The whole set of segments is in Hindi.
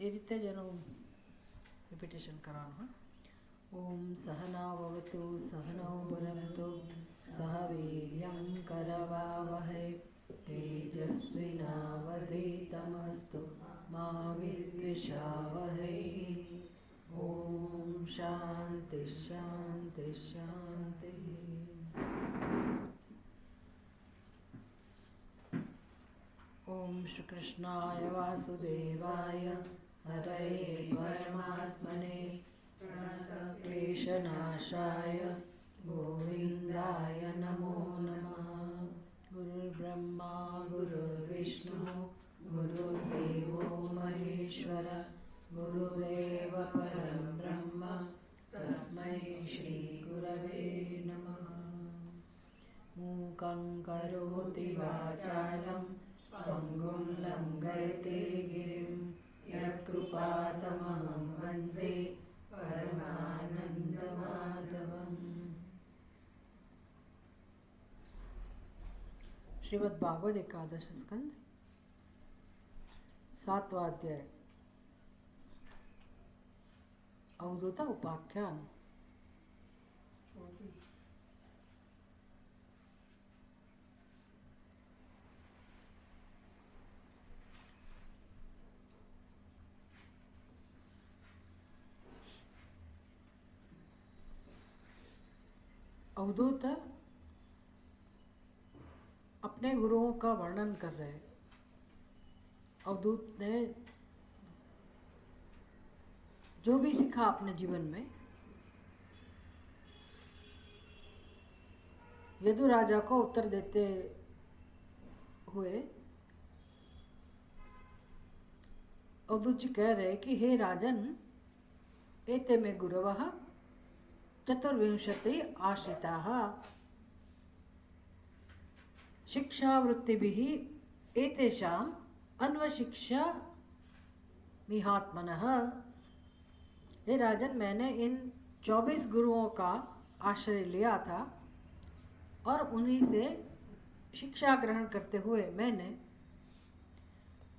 એ રીતે જ એનું રિપીટેશન કરવાનું. ઓમ સહનાવવતુ સહનૌ ભુનક્તુ સહ વીર્યં કરવાવહૈ તેજસ્વિનાવધીતમસ્તુ મા વિદ્વિષાવહૈ. ઓમ શાંતિ શાંતિ શાંતિ. ओम श्री कृष्णाय वासुदेवाय हरे परमात्मने प्रणतक्लेशनाशाय गोविन्दाय नमो नमः. गुरुर्ब्रह्मा गुरुर्विष्णु गुरुर्देवो महेश्वर गुरुरेव परं ब्रह्म तस्मै श्री गुरवे नमः. मूकं करोति वाचालं पंगुं लंघयते गिरिं यत्कृपातमहं वन्दे परमानन्दमाधवम्. श्रीमद् भागवत एकादश स्कंद 7वां अध्याय अवधूत उपाख्यान. अवधूत अपने गुरुओं का वर्णन कर रहे हैं. अवधूत ने जो भी सीखा अपने जीवन में यदु राजा को उत्तर देते हुए अवधूत जी कह रहे कि हे राजन, एते में गुरवः चतुर्विंशति आश्रिताः शिक्षावृत्तिभिः एतेषाम् अन्वशिक्षा मिहात्मनः. हे राजन, मैंने इन 24 गुरुओं का आश्रय लिया था और उन्हीं से शिक्षा ग्रहण करते हुए मैंने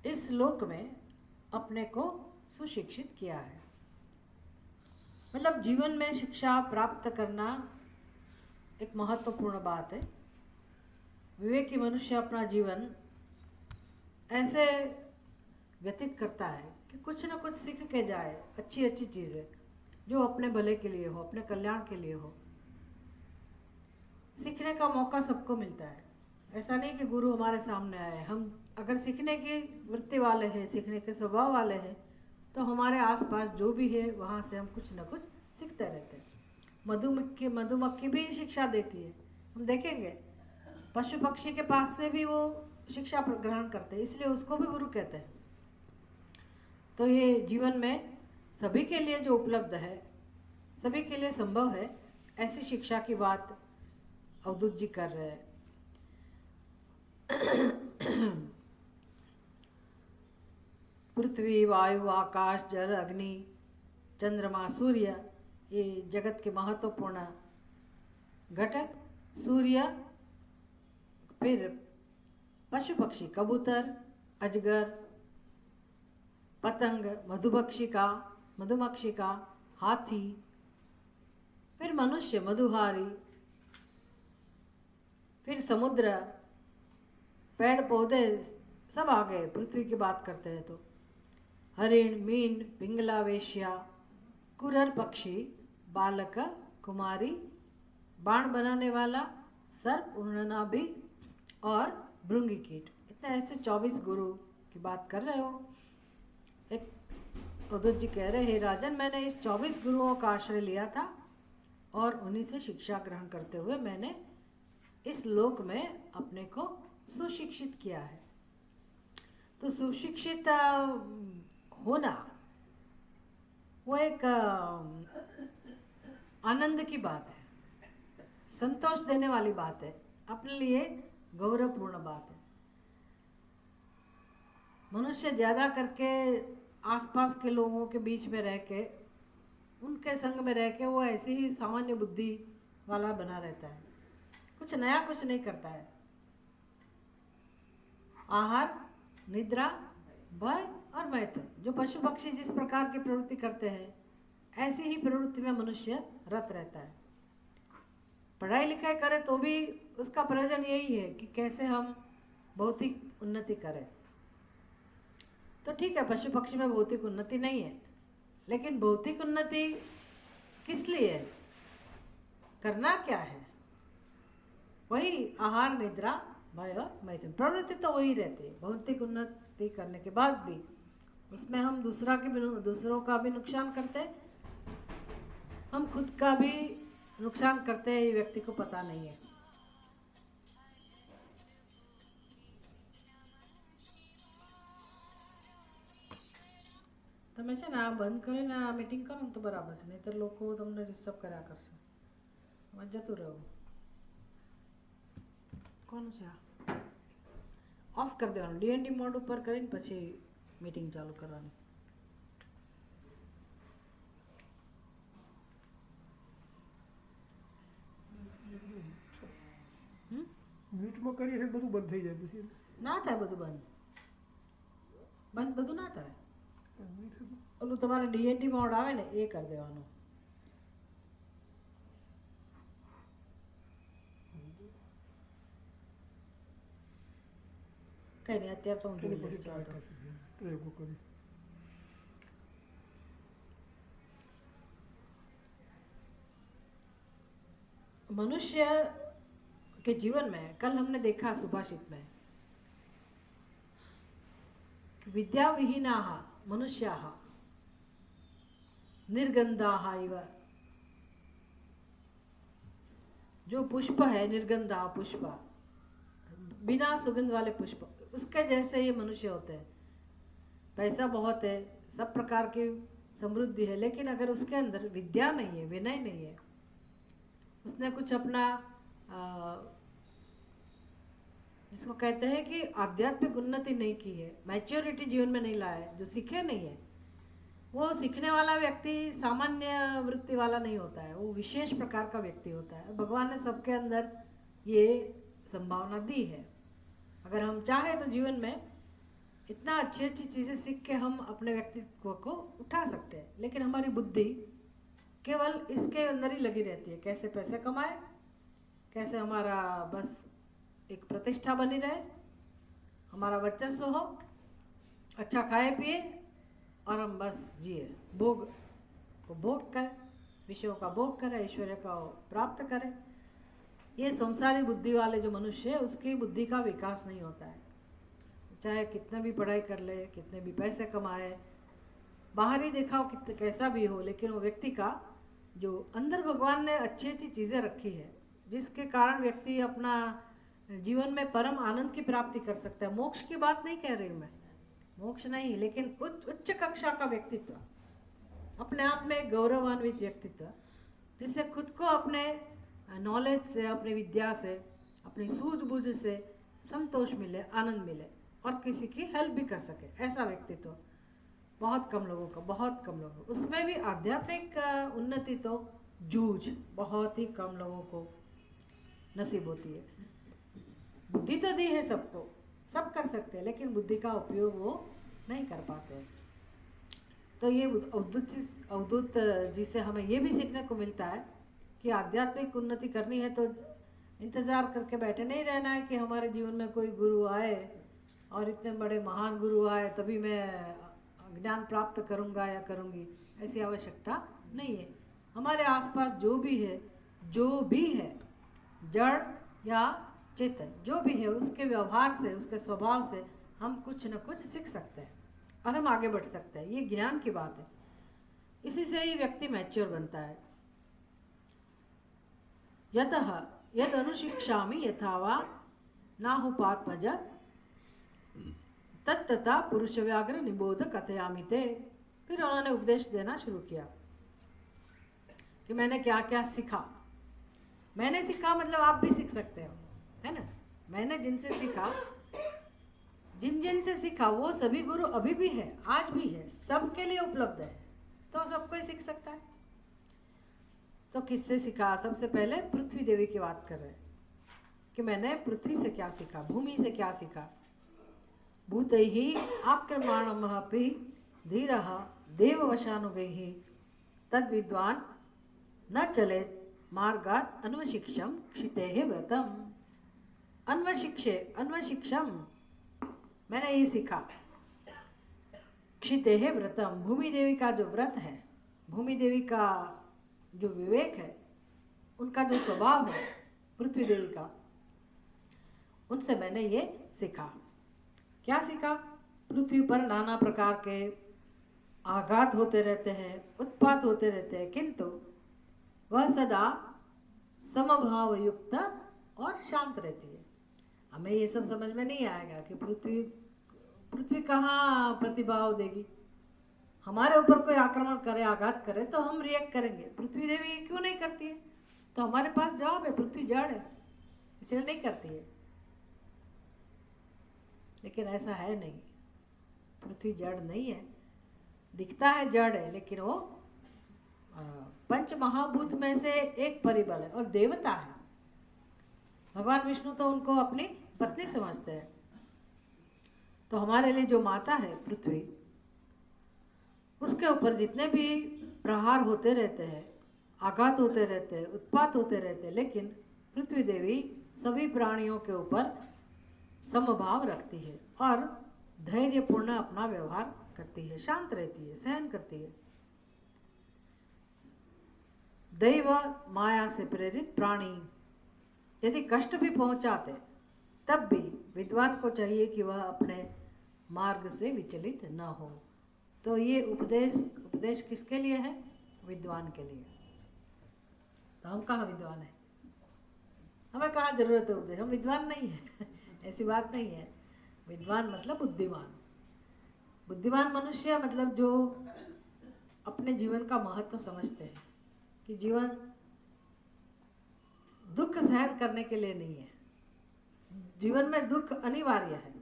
इस लोक में अपने को सुशिक्षित किया है. मतलब जीवन में शिक्षा प्राप्त करना एक महत्वपूर्ण बात है. विवेकी मनुष्य अपना जीवन ऐसे व्यतीत करता है कि कुछ न कुछ सीख के जाए, अच्छी अच्छी चीज़ें जो अपने भले के लिए हो, अपने कल्याण के लिए हो. सीखने का मौका सबको मिलता है. ऐसा नहीं कि गुरु हमारे सामने आए, हम अगर सीखने की वृत्ति वाले हैं, सीखने के स्वभाव वाले हैं, तो हमारे आसपास जो भी है वहाँ से हम कुछ न कुछ सीखते रहते हैं. मधुमक्खी भी शिक्षा देती है. हम देखेंगे पशु पक्षी के पास से भी वो शिक्षा ग्रहण करते हैं, इसलिए उसको भी गुरु कहते हैं. तो ये जीवन में सभी के लिए जो उपलब्ध है, सभी के लिए संभव है, ऐसी शिक्षा की बात अवधूत जी कर रहे हैं. पृथ्वी, वायु, आकाश, जल, अग्नि, चंद्रमा, सूर्य, ये जगत के महत्वपूर्ण घटक. सूर्य, फिर पशु पक्षी, कबूतर, अजगर, पतंग, मधुमक्षिका, हाथी, फिर मनुष्य, मधुहारी, फिर समुद्र, पेड़ पौधे सब आ गए. पृथ्वी की बात करते हैं तो हरिण, मीन, पिंगला, वेश्या, कुरर पक्षी, बालक, कुमारी, बाण बनाने वाला, सर्प, उड़नाभी और भृंगी कीट. इतने ऐसे 24 गुरु की बात कर रहे हो. एक अवधूत जी कह रहे, हे राजन, मैंने इस 24 गुरुओं का आश्रय लिया था और उन्हीं से शिक्षा ग्रहण करते हुए मैंने इस लोक में अपने को सुशिक्षित किया है. तो सुशिक्षित होना वो एक आनंद की बात है, संतोष देने वाली बात है, अपने लिए गौरवपूर्ण बात है. मनुष्य ज़्यादा करके आसपास के लोगों के बीच में रह के, उनके संग में रह के वो ऐसी ही सामान्य बुद्धि वाला बना रहता है, कुछ नया कुछ नहीं करता है. आहार, निद्रा, भय और मैथुन, जो पशु पक्षी जिस प्रकार की प्रवृत्ति करते हैं ऐसी ही प्रवृत्ति में मनुष्य रत रहता है। पढ़ाई लिखाई करे तो भी उसका प्रयोजन यही है कि कैसे हम भौतिक उन्नति करें। तो ठीक है, पशु पक्षी में भौतिक उन्नति नहीं है, लेकिन भौतिक उन्नति किस लिए है? करना क्या है? वही आहार, निद्रा, भय और मैथुन, प्रवृत्ति तो वही रहती है। भौतिक उन्नति करने के बाद भी उसमें हम दूसरों का भी नुकसान करते हैं, हम खुद का भी नुकसान करते हैं, ये व्यक्ति को पता नहीं है। તમે છે ને આ બંધ કરીને આ મીટિંગ કરો ને તો બરાબર છે, નહીંતર લોકો તમને ડિસ્ટર્બ કર્યા કરશે. જતું રહો. કોણ છે આ? ઓફ કરી દેવાનું, ડીએનડી મોડ ઉપર કરીને પછી મીટિંગ ચાલુ કરવાની. મ્યુટમાં કરીએ છીએ બધું બંધ થઈ જાય પછી ના થાય, બધું બંધ બંધ બધું ના થાય. ઓલું તમારે ડીએનડી મોડ આવે ને એ કરી દેવાનું. કઈ નહીં, અત્યારે તો હું જોઈ લઈશ. પ્રયોગો કરીશ. मनुष्य के जीवन में कल हमने देखा सुभाषित में, विद्या विहीना मनुष्या निर्गंधा इव, जो पुष्प है निर्गंधा पुष्प, बिना सुगंध वाले पुष्प, उसके जैसे ये मनुष्य होते हैं. पैसा बहुत है, सब प्रकार की समृद्धि है, लेकिन अगर उसके अंदर विद्या नहीं है, विनय नहीं है, उसने कुछ अपना जिसको कहते हैं कि आध्यात्मिक उन्नति नहीं की है, मैच्योरिटी जीवन में नहीं लाया है, जो सीखे नहीं है, वो सीखने वाला व्यक्ति सामान्य वृत्ति वाला नहीं होता है, वो विशेष प्रकार का व्यक्ति होता है. भगवान ने सबके अंदर ये संभावना दी है. अगर हम चाहे तो जीवन में इतना अच्छी अच्छी चीज़ें सीख के हम अपने व्यक्तित्व को उठा सकते हैं, लेकिन हमारी बुद्धि केवल इसके अंदर ही लगी रहती है, कैसे पैसे कमाए, कैसे हमारा बस एक प्रतिष्ठा बनी रहे, हमारा वर्चस्व हो, अच्छा खाए पिए और हम बस जिए, भोग को भोग करें, विषयों का भोग करें, ऐश्वर्य का प्राप्त करें. ये संसारी बुद्धि वाले जो मनुष्य है, उसकी बुद्धि का विकास नहीं होता है. चाहे कितने भी पढ़ाई कर ले, कितने भी पैसे कमाए, बाहरी दिखाओ कितने कैसा भी हो, लेकिन वो व्यक्ति का जो अंदर भगवान ने अच्छी अच्छी चीज़ें रखी है, जिसके कारण व्यक्ति अपना जीवन में परम आनंद की प्राप्ति कर सकता है. मोक्ष की बात नहीं कह रही हूँ मैं, मोक्ष नहीं, लेकिन उच्च कक्षा का व्यक्तित्व, अपने आप में गौरवान्वित व्यक्तित्व, जिससे खुद को अपने नॉलेज से, अपनी विद्या से, अपनी सूझबूझ से संतोष मिले, आनंद मिले और किसी की हेल्प भी कर सके, ऐसा व्यक्तित्व बहुत कम लोगों का, बहुत कम लोगों. उसमें भी आध्यात्मिक उन्नति तो जूझ बहुत ही कम लोगों को नसीब होती है. बुद्धि तो दी है सबको, सब कर सकते हैं, लेकिन बुद्धि का उपयोग वो नहीं कर पाते. तो ये अवधूत जी से हमें ये भी सीखने को मिलता है कि आध्यात्मिक उन्नति करनी है तो इंतज़ार करके बैठे नहीं रहना है कि हमारे जीवन में कोई गुरु आए और इतने बड़े महान गुरु आए तभी मैं ज्ञान प्राप्त करूंगा या करूंगी, ऐसी आवश्यकता नहीं है. हमारे आसपास जो भी है जड़ या चेतन, जो भी है, उसके व्यवहार से, उसके स्वभाव से हम कुछ न कुछ सीख सकते हैं और हम आगे बढ़ सकते हैं. ये ज्ञान की बात है. इसी से ही व्यक्ति मैच्योर बनता है. यतः यद अनुशिक्षामि यथावा नाहुपात्मज तत्तथा पुरुष व्याघ्र निबोध कथयामि ते. फिर उन्होंने उपदेश देना शुरू किया कि मैंने क्या क्या सीखा. मैंने सीखा मतलब आप भी सीख सकते हो, है ना. मैंने जिनसे सीखा, जिन से सीखा वो सभी गुरु अभी भी है, आज भी है, सबके लिए उपलब्ध है, तो सब कोई सीख सकता है. तो किससे सीखा? सबसे पहले पृथ्वी देवी की बात कर रहे हैं कि मैंने पृथ्वी से क्या सीखा, भूमि से क्या सीखा. भूतैः आक्रमणमपि धीरः देववशानुगैः तद्विद्वान् न चलेत् मार्गात् अन्वशिक्षं क्षितेः व्रतम्। अन्वशिक्षम मैंने ये सीखा। क्षितेः व्रतम, भूमि देवी का जो व्रत है, भूमि देवी का जो विवेक है, उनका जो स्वभाव है, पृथ्वी देवी का, उनसे मैंने ये सीखा। क्या सीखा? पृथ्वी पर नाना प्रकार के आघात होते रहते हैं, उत्पात होते रहते हैं, किंतु वह सदा समभाव युक्त और शांत रहती है। हमें ये सब समझ में नहीं आएगा कि पृथ्वी कहाँ प्रतिभाव देगी। हमारे ऊपर कोई आक्रमण करे, आघात करे तो हम रिएक्ट करेंगे। पृथ्वी देवी क्यों नहीं करती है? तो हमारे पास जवाब है, पृथ्वी जड़ है, इसलिए नहीं करती है। लेकिन ऐसा है नहीं, पृथ्वी जड़ नहीं है। दिखता है जड़ है, लेकिन वो पंच महाभूत में से एक परिबल है और देवता है। भगवान विष्णु तो उनको अपनी पत्नी समझते हैं। तो हमारे लिए जो माता है पृथ्वी, उसके ऊपर जितने भी प्रहार होते रहते हैं, आघात होते रहते हैं, उत्पात होते रहते हैं, लेकिन पृथ्वी देवी सभी प्राणियों के ऊपर समभाव रखती है और धैर्यपूर्ण अपना व्यवहार करती है, शांत रहती है, सहन करती है। दैव माया से प्रेरित प्राणी यदि कष्ट भी पहुंचाते तब भी विद्वान को चाहिए कि वह अपने मार्ग से विचलित न हो। तो ये उपदेश किसके लिए है? विद्वान के लिए। तो हम कहाँ विद्वान हैं? हमें कहाँ जरूरत है उपदेश? हम विद्वान नहीं है। ऐसी बात नहीं है। विद्वान मतलब बुद्धिमान। बुद्धिमान मनुष्य मतलब जो अपने जीवन का महत्व समझते हैं कि जीवन दुख सहन करने के लिए नहीं है। जीवन में दुख अनिवार्य है,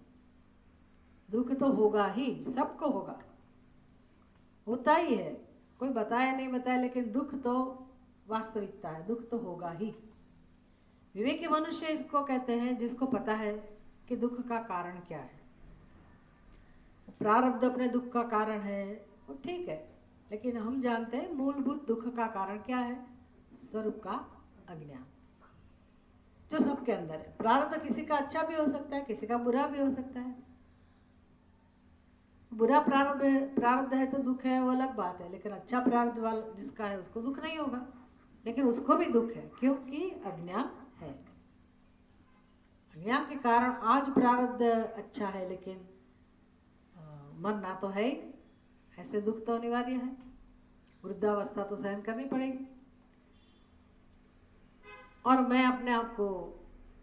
दुख तो होगा ही, सबको होगा, होता ही है। कोई बताया नहीं बताया, लेकिन दुख तो वास्तविकता है, दुख तो होगा ही। विवेकी मनुष्य इसको कहते हैं जिसको पता है कि दुख का कारण क्या है। प्रारब्ध अपने दुख का कारण है, वो ठीक है, लेकिन हम जानते हैं मूलभूत दुख का कारण क्या है? स्वरूप का अज्ञान जो सबके अंदर है। प्रारब्ध किसी का अच्छा भी हो सकता है, किसी का बुरा भी हो सकता है। बुरा प्रारब्ध है तो दुख है, वो अलग बात है, लेकिन अच्छा प्रारब्ध वाला जिसका है उसको दुख नहीं होगा, लेकिन उसको भी दुख है क्योंकि अज्ञान है। अज्ञान के कारण आज प्रारब्ध अच्छा है, लेकिन मरना तो है ही, ऐसे दुख तो अनिवार्य है। वृद्धावस्था तो सहन करनी पड़ेगी। और मैं अपने आप को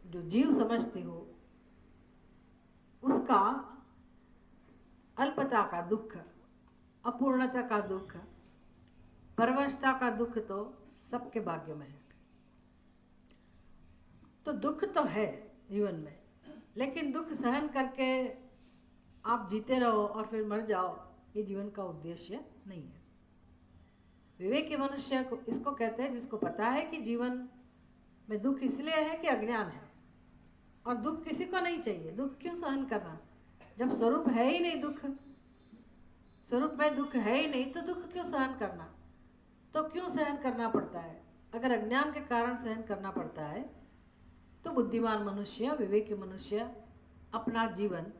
जो जीव समझती हूँ, उसका अल्पता का दुख, अपूर्णता का दुख, परवशता का दुख तो सबके भाग्य में है। तो दुख तो है जीवन में, लेकिन दुख सहन करके आप जीते रहो और फिर मर जाओ, ये जीवन का उद्देश्य नहीं है। विवेकी मनुष्य को इसको कहते हैं जिसको पता है कि जीवन में दुख इसलिए है कि अज्ञान है, और दुख किसी को नहीं चाहिए। दुख क्यों सहन करना जब स्वरूप है ही नहीं? दुख स्वरूप में दुख है ही नहीं तो दुख क्यों सहन करना? तो क्यों सहन करना पड़ता है? अगर अज्ञान के कारण सहन करना पड़ता है तो बुद्धिमान मनुष्य, विवेकी मनुष्य अपना जीवन,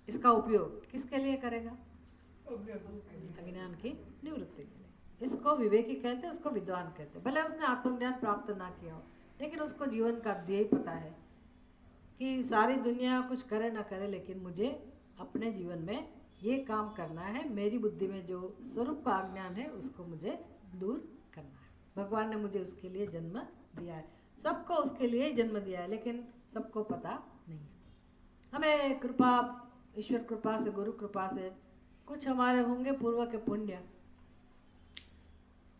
इसका उपयोग किसके लिए करेगा? अज्ञान की निवृत्ति के लिए। इसको विवेकी कहते हैं, उसको विद्वान कहते हैं। भले उसने आत्मज्ञान प्राप्त ना किया हो, लेकिन उसको जीवन का ध्येय पता है कि सारी दुनिया कुछ करे ना करे, लेकिन मुझे अपने जीवन में ये काम करना है। मेरी बुद्धि में जो स्वरूप का अज्ञान है उसको मुझे दूर करना है। भगवान ने मुझे उसके लिए जन्म दिया है, सबको उसके लिए जन्म दिया है, लेकिन सबको पता नहीं है। हमें कृपा, ईश्वर कृपा से, गुरु कृपा से कुछ हमारे होंगे पूर्व के पुण्य,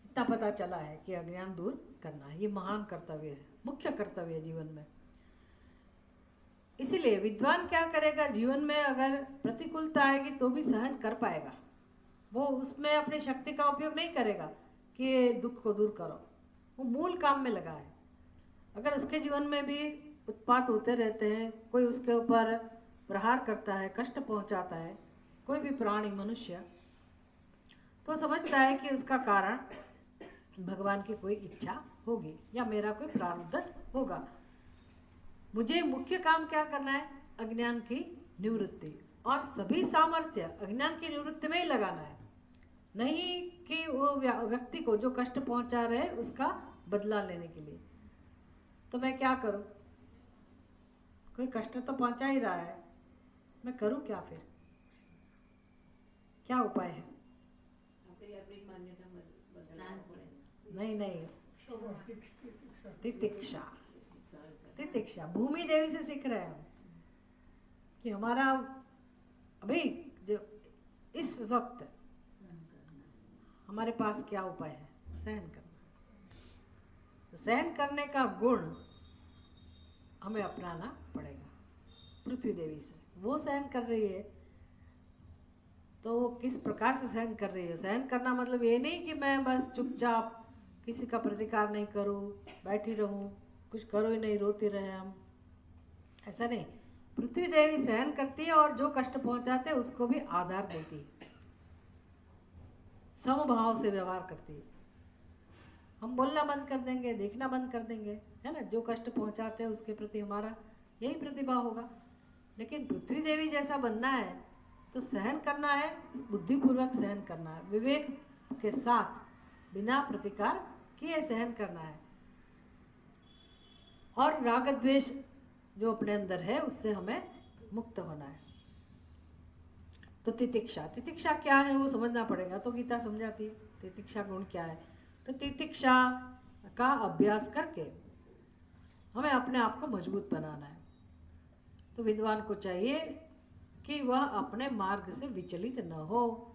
इतना पता चला है कि अज्ञान दूर करना है। ये महान कर्तव्य है, मुख्य कर्तव्य है जीवन में। इसीलिए विद्वान क्या करेगा? जीवन में अगर प्रतिकूलता आएगी तो भी सहन कर पाएगा। वो उसमें अपनी शक्ति का उपयोग नहीं करेगा कि दुख को दूर करो, वो मूल काम में लगा है। अगर उसके जीवन में भी उत्पात होते रहते हैं, कोई उसके ऊपर प्रहार करता है, कष्ट पहुंचाता है कोई भी प्राणी मनुष्य, तो समझता है कि उसका कारण भगवान की कोई इच्छा होगी या मेरा कोई प्रारब्ध होगा। मुझे मुख्य काम क्या करना है? अज्ञान की निवृत्ति, और सभी सामर्थ्य अज्ञान की निवृत्ति में ही लगाना है, नहीं कि वो व्यक्ति को जो कष्ट पहुंचा रहे उसका बदला लेने के लिए। तो मैं क्या करूं? कोई कष्ट तो पहुंचा ही रहा है, मैं करूं क्या फिर? क्या उपाय है? नहीं नहीं, तितिक्षा, तितिक्षा भूमि देवी से सीख रहे हैं हम कि हमारा अभी जो इस वक्त हमारे पास क्या उपाय है? सहन करना। तो सहन करने का गुण हमें अपनाना पड़ेगा पृथ्वी देवी से। वो सहन कर रही है तो वो किस प्रकार से सहन कर रही है? सहन करना मतलब ये नहीं कि मैं बस चुपचाप किसी का प्रतिकार नहीं करूं, बैठी रहूं, कुछ करो ही नहीं, रोते रहे हम, ऐसा नहीं। पृथ्वी देवी सहन करती है और जो कष्ट पहुंचाते हैं उसको भी आधार देती है, समभाव से व्यवहार करती है। हम बोलना बंद कर देंगे, देखना बंद कर देंगे, है ना, जो कष्ट पहुंचाते हैं उसके प्रति हमारा यही प्रतिभाव होगा। लेकिन पृथ्वी देवी जैसा बनना है तो सहन करना है, बुद्धिपूर्वक सहन करना है, विवेक के साथ बिना प्रतिकार किए सहन करना है, और राग द्वेष जो अपने अंदर है उससे हमें मुक्त होना है। तो तितिक्षा, तितिक्षा क्या है वो समझना पड़ेगा। तो गीता समझाती है तितिक्षा गुण क्या है। तो तितिक्षा का अभ्यास करके हमें अपने आप को मजबूत बनाना है। तो विद्वान को चाहिए कि वह अपने मार्ग से विचलित न हो।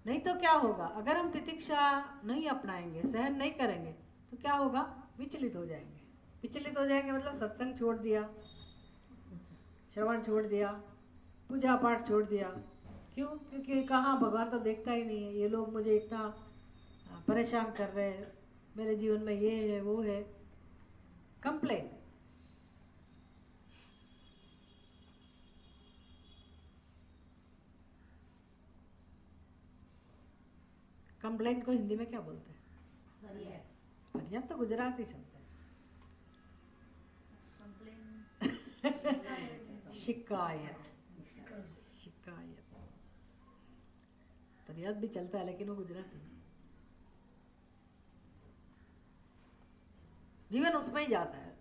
नहीं तो क्या होगा? अगर हम तितिक्षा नहीं अपनाएंगे, सहन नहीं करेंगे, तो क्या होगा? विचलित हो जाएंगे। विचलित हो जाएंगे मतलब सत्संग छोड़ दिया, श्रवण छोड़ दिया, पूजा पाठ छोड़ दिया। क्यों? क्योंकि कहाँ, भगवान तो देखता ही नहीं है, ये लोग मुझे इतना परेशान कर रहे हैं, मेरे जीवन में ये है वो है, कंप्लेन। कंप्लेंट को हिंदी में क्या बोलते हैं? फरियाद तो गुजराती शब्द है। शिकायत, शिकायत, फरियाद भी चलता है लेकिन वो गुजराती है। जीवन उसमें ही जाता है।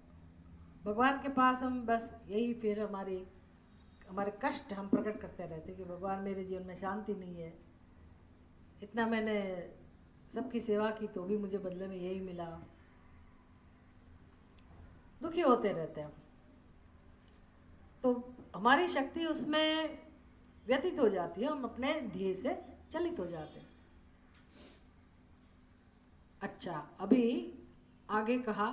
भगवान के पास हम बस यही, फिर हमारे कष्ट हम प्रकट करते रहते कि भगवान मेरे जीवन में शांति नहीं है, इतना मैंने सबकी सेवा की तो भी मुझे बदले में यही मिला। दुखी होते रहते हैं। तो हमारी शक्ति उसमें व्यतीत हो जाती है, हम अपने ध्येय से चलित हो जाते हैं। अच्छा, अभी आगे कहा,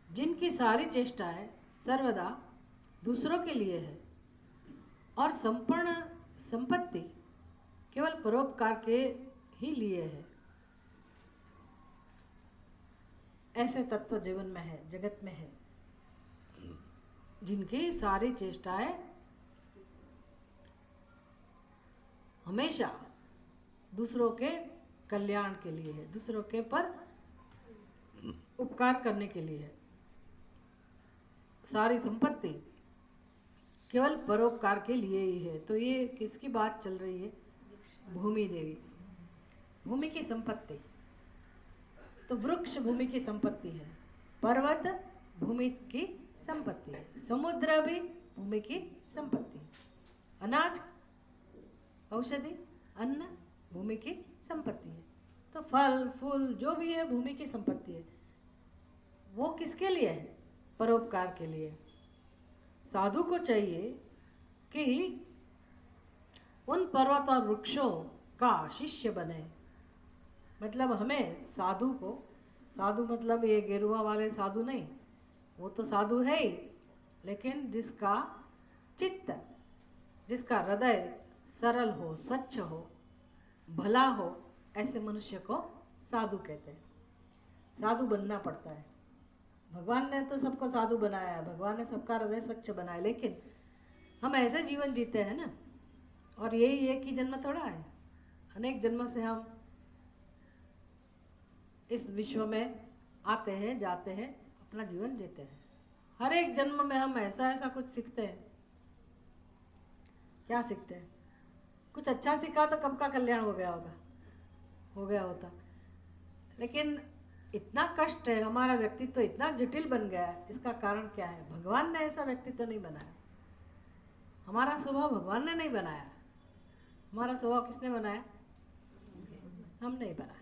जिनकी सारी चेष्टाएं सर्वदा दूसरों के लिए है और संपूर्ण संपत्ति केवल परोपकार के ही लिए है, ऐसे तत्व जीवन में है, जगत में है, जिनकी सारी चेष्टाएं हमेशा दूसरों के कल्याण के लिए है, दूसरों के पर उपकार करने के लिए है। सारी संपत्ति केवल परोपकार के लिए ही है। तो ये किसकी बात चल रही है? भूमि देवी, भूमि की संपत्ति। तो वृक्ष भूमि की संपत्ति है, पर्वत भूमि की संपत्ति है, समुद्र भी भूमि की संपत्ति है, अनाज, औषधि, अन्न भूमि की संपत्ति है। तो फल फूल जो भी है भूमि की संपत्ति है। वो किसके लिए है? परोपकार के लिए। साधु को चाहिए कि उन पर्वत और वृक्षों का शिष्य बने। मतलब हमें साधु को, साधु मतलब ये गेरुआ वाले साधु नहीं, वो तो साधु है ही, लेकिन जिसका चित्त, जिसका हृदय सरल हो, स्वच्छ हो, भला हो, ऐसे मनुष्य को साधु कहते हैं। साधु बनना पड़ता है। भगवान ने तो सबको साधु बनाया है, भगवान ने सबका हृदय स्वच्छ बनाया, लेकिन हम ऐसे जीवन जीते हैं ना, और यही एक ही जन्म थोड़ा है, अनेक जन्म से हम इस विश्व में आते हैं, जाते हैं, अपना जीवन जीते हैं। हर एक जन्म में हम ऐसा ऐसा कुछ सीखते हैं। क्या सीखते हैं? कुछ अच्छा सीखा तो कब का कल्याण हो गया होता। लेकिन इतना कष्ट है, हमारा व्यक्तित्व इतना जटिल बन गया है, इसका कारण क्या है? भगवान ने ऐसा व्यक्तित्व नहीं बनाया, हमारा स्वभाव भगवान ने नहीं बनाया। हमारा स्वभाव किसने बनाया? हम नहीं बनाया,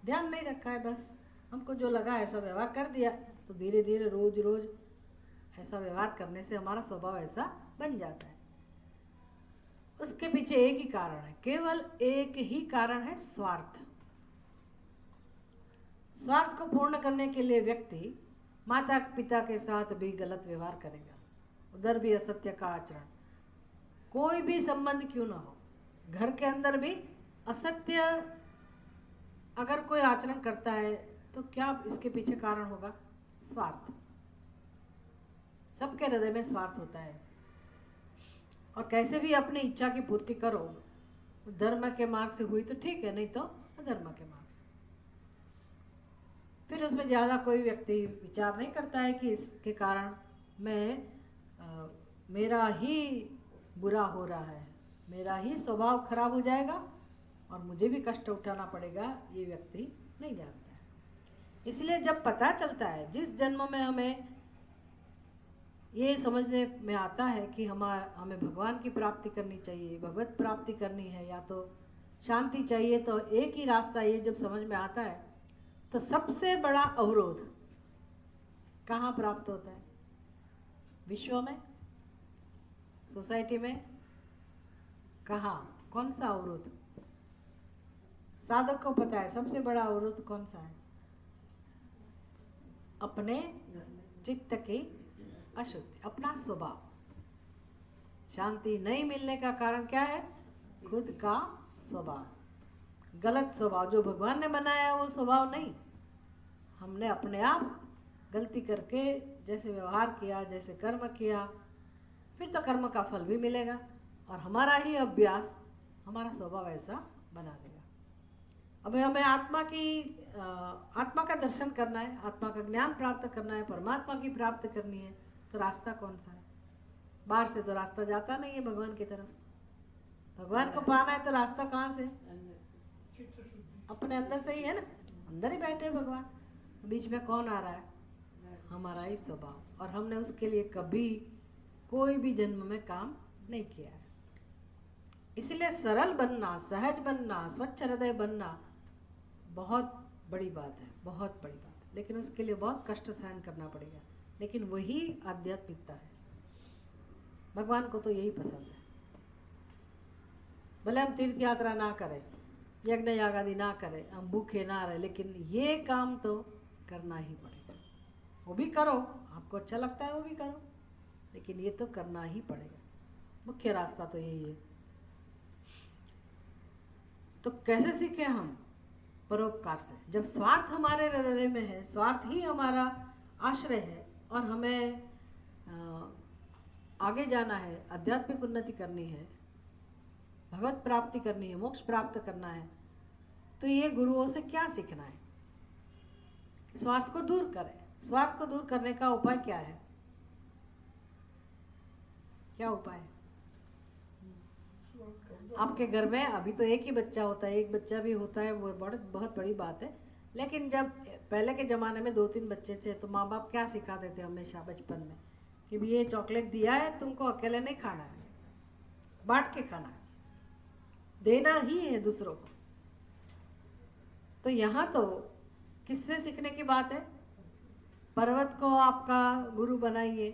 ध्यान नहीं रखा है, बस हमको जो लगा ऐसा व्यवहार कर दिया। तो धीरे धीरे रोज रोज ऐसा व्यवहार करने से हमारा स्वभाव ऐसा बन जाता है। उसके पीछे एक ही कारण है, केवल एक ही कारण है, स्वार्थ। स्वार्थ को पूर्ण करने के लिए व्यक्ति माता पिता के साथ भी गलत व्यवहार करेगा, उधर भी असत्य का आचरण, कोई भी संबंध क्यों ना हो, घर के अंदर भी असत्य अगर कोई आचरण करता है तो क्या इसके पीछे कारण होगा? स्वार्थ। सबके हृदय में स्वार्थ होता है, और कैसे भी अपनी इच्छा की पूर्ति करो, धर्म के मार्ग से हुई तो ठीक है, नहीं तो अधर्म के मार्ग से। फिर उसमें ज़्यादा कोई व्यक्ति विचार नहीं करता है कि इसके कारण मेरा ही बुरा हो रहा है, मेरा ही स्वभाव खराब हो जाएगा और मुझे भी कष्ट उठाना पड़ेगा, ये व्यक्ति नहीं जानता है। इसलिए जब पता चलता है, जिस जन्म में हमें ये समझने में आता है कि हमें भगवान की प्राप्ति करनी चाहिए, भगवत प्राप्ति करनी है, या तो शांति चाहिए, तो एक ही रास्ता ये जब समझ में आता है, तो सबसे बड़ा अवरोध कहाँ प्राप्त होता है? विश्व में, सोसाइटी में, कहाँ? कौन सा अवरोध? साधक को पता है सबसे बड़ा अवरोध कौन सा है? अपने चित्त की अशुद्धि, अपना स्वभाव। शांति नहीं मिलने का कारण क्या है? खुद का स्वभाव, गलत स्वभाव। जो भगवान ने बनाया है वो स्वभाव नहीं, हमने अपने आप गलती करके जैसे व्यवहार किया, जैसे कर्म किया, फिर तो कर्म का फल भी मिलेगा, और हमारा ही अभ्यास हमारा स्वभाव ऐसा बना देगा। अब हमें आत्मा का दर्शन करना है, आत्मा का ज्ञान प्राप्त करना है, परमात्मा की प्राप्त करनी है, तो रास्ता कौन सा है? बाहर से तो रास्ता जाता नहीं है भगवान की तरफ। भगवान को पाना है तो रास्ता कहाँ से? अपने अंदर से ही है ना, अंदर ही बैठे भगवान। बीच में कौन आ रहा है? हमारा ही स्वभाव, और हमने उसके लिए कभी कोई भी जन्म में काम नहीं किया है। इसलिए सरल बनना, सहज बनना, स्वच्छ हृदय बनना बहुत बड़ी बात है, बहुत बड़ी बात है। लेकिन उसके लिए बहुत कष्ट सहन करना पड़ेगा, लेकिन वही आध्यात्मिकता है। भगवान को तो यही पसंद है। भले हम तीर्थ यात्रा ना करें, यज्ञ याग आदि ना करें, हम भूखे ना रहे, लेकिन ये काम तो करना ही पड़ेगा। वो भी करो, आपको अच्छा लगता है वो भी करो, लेकिन ये तो करना ही पड़ेगा। मुख्य रास्ता तो यही है। तो कैसे सीखे हम? परोपकार से। जब स्वार्थ हमारे हृदय में है, स्वार्थ ही हमारा आश्रय है, और हमें आगे जाना है, आध्यात्मिक उन्नति करनी है, भगवत प्राप्ति करनी है, मोक्ष प्राप्त करना है, तो ये गुरुओं से क्या सीखना है? स्वार्थ को दूर करें। स्वार्थ को दूर करने का उपाय क्या है? क्या उपाय है? आपके घर में अभी तो एक ही बच्चा होता है, एक बच्चा भी होता है, वो बहुत बड़ी बात है। लेकिन जब पहले के ज़माने में 2-3 बच्चे थे, तो माँ बाप क्या सिखाते थे हमेशा बचपन में कि भी ये चॉकलेट दिया है, तुमको अकेले नहीं खाना है, बांट के खाना है, देना ही है दूसरों को। तो यहाँ तो किससे सीखने की बात है? पर्वत को आपका गुरु बनाइए,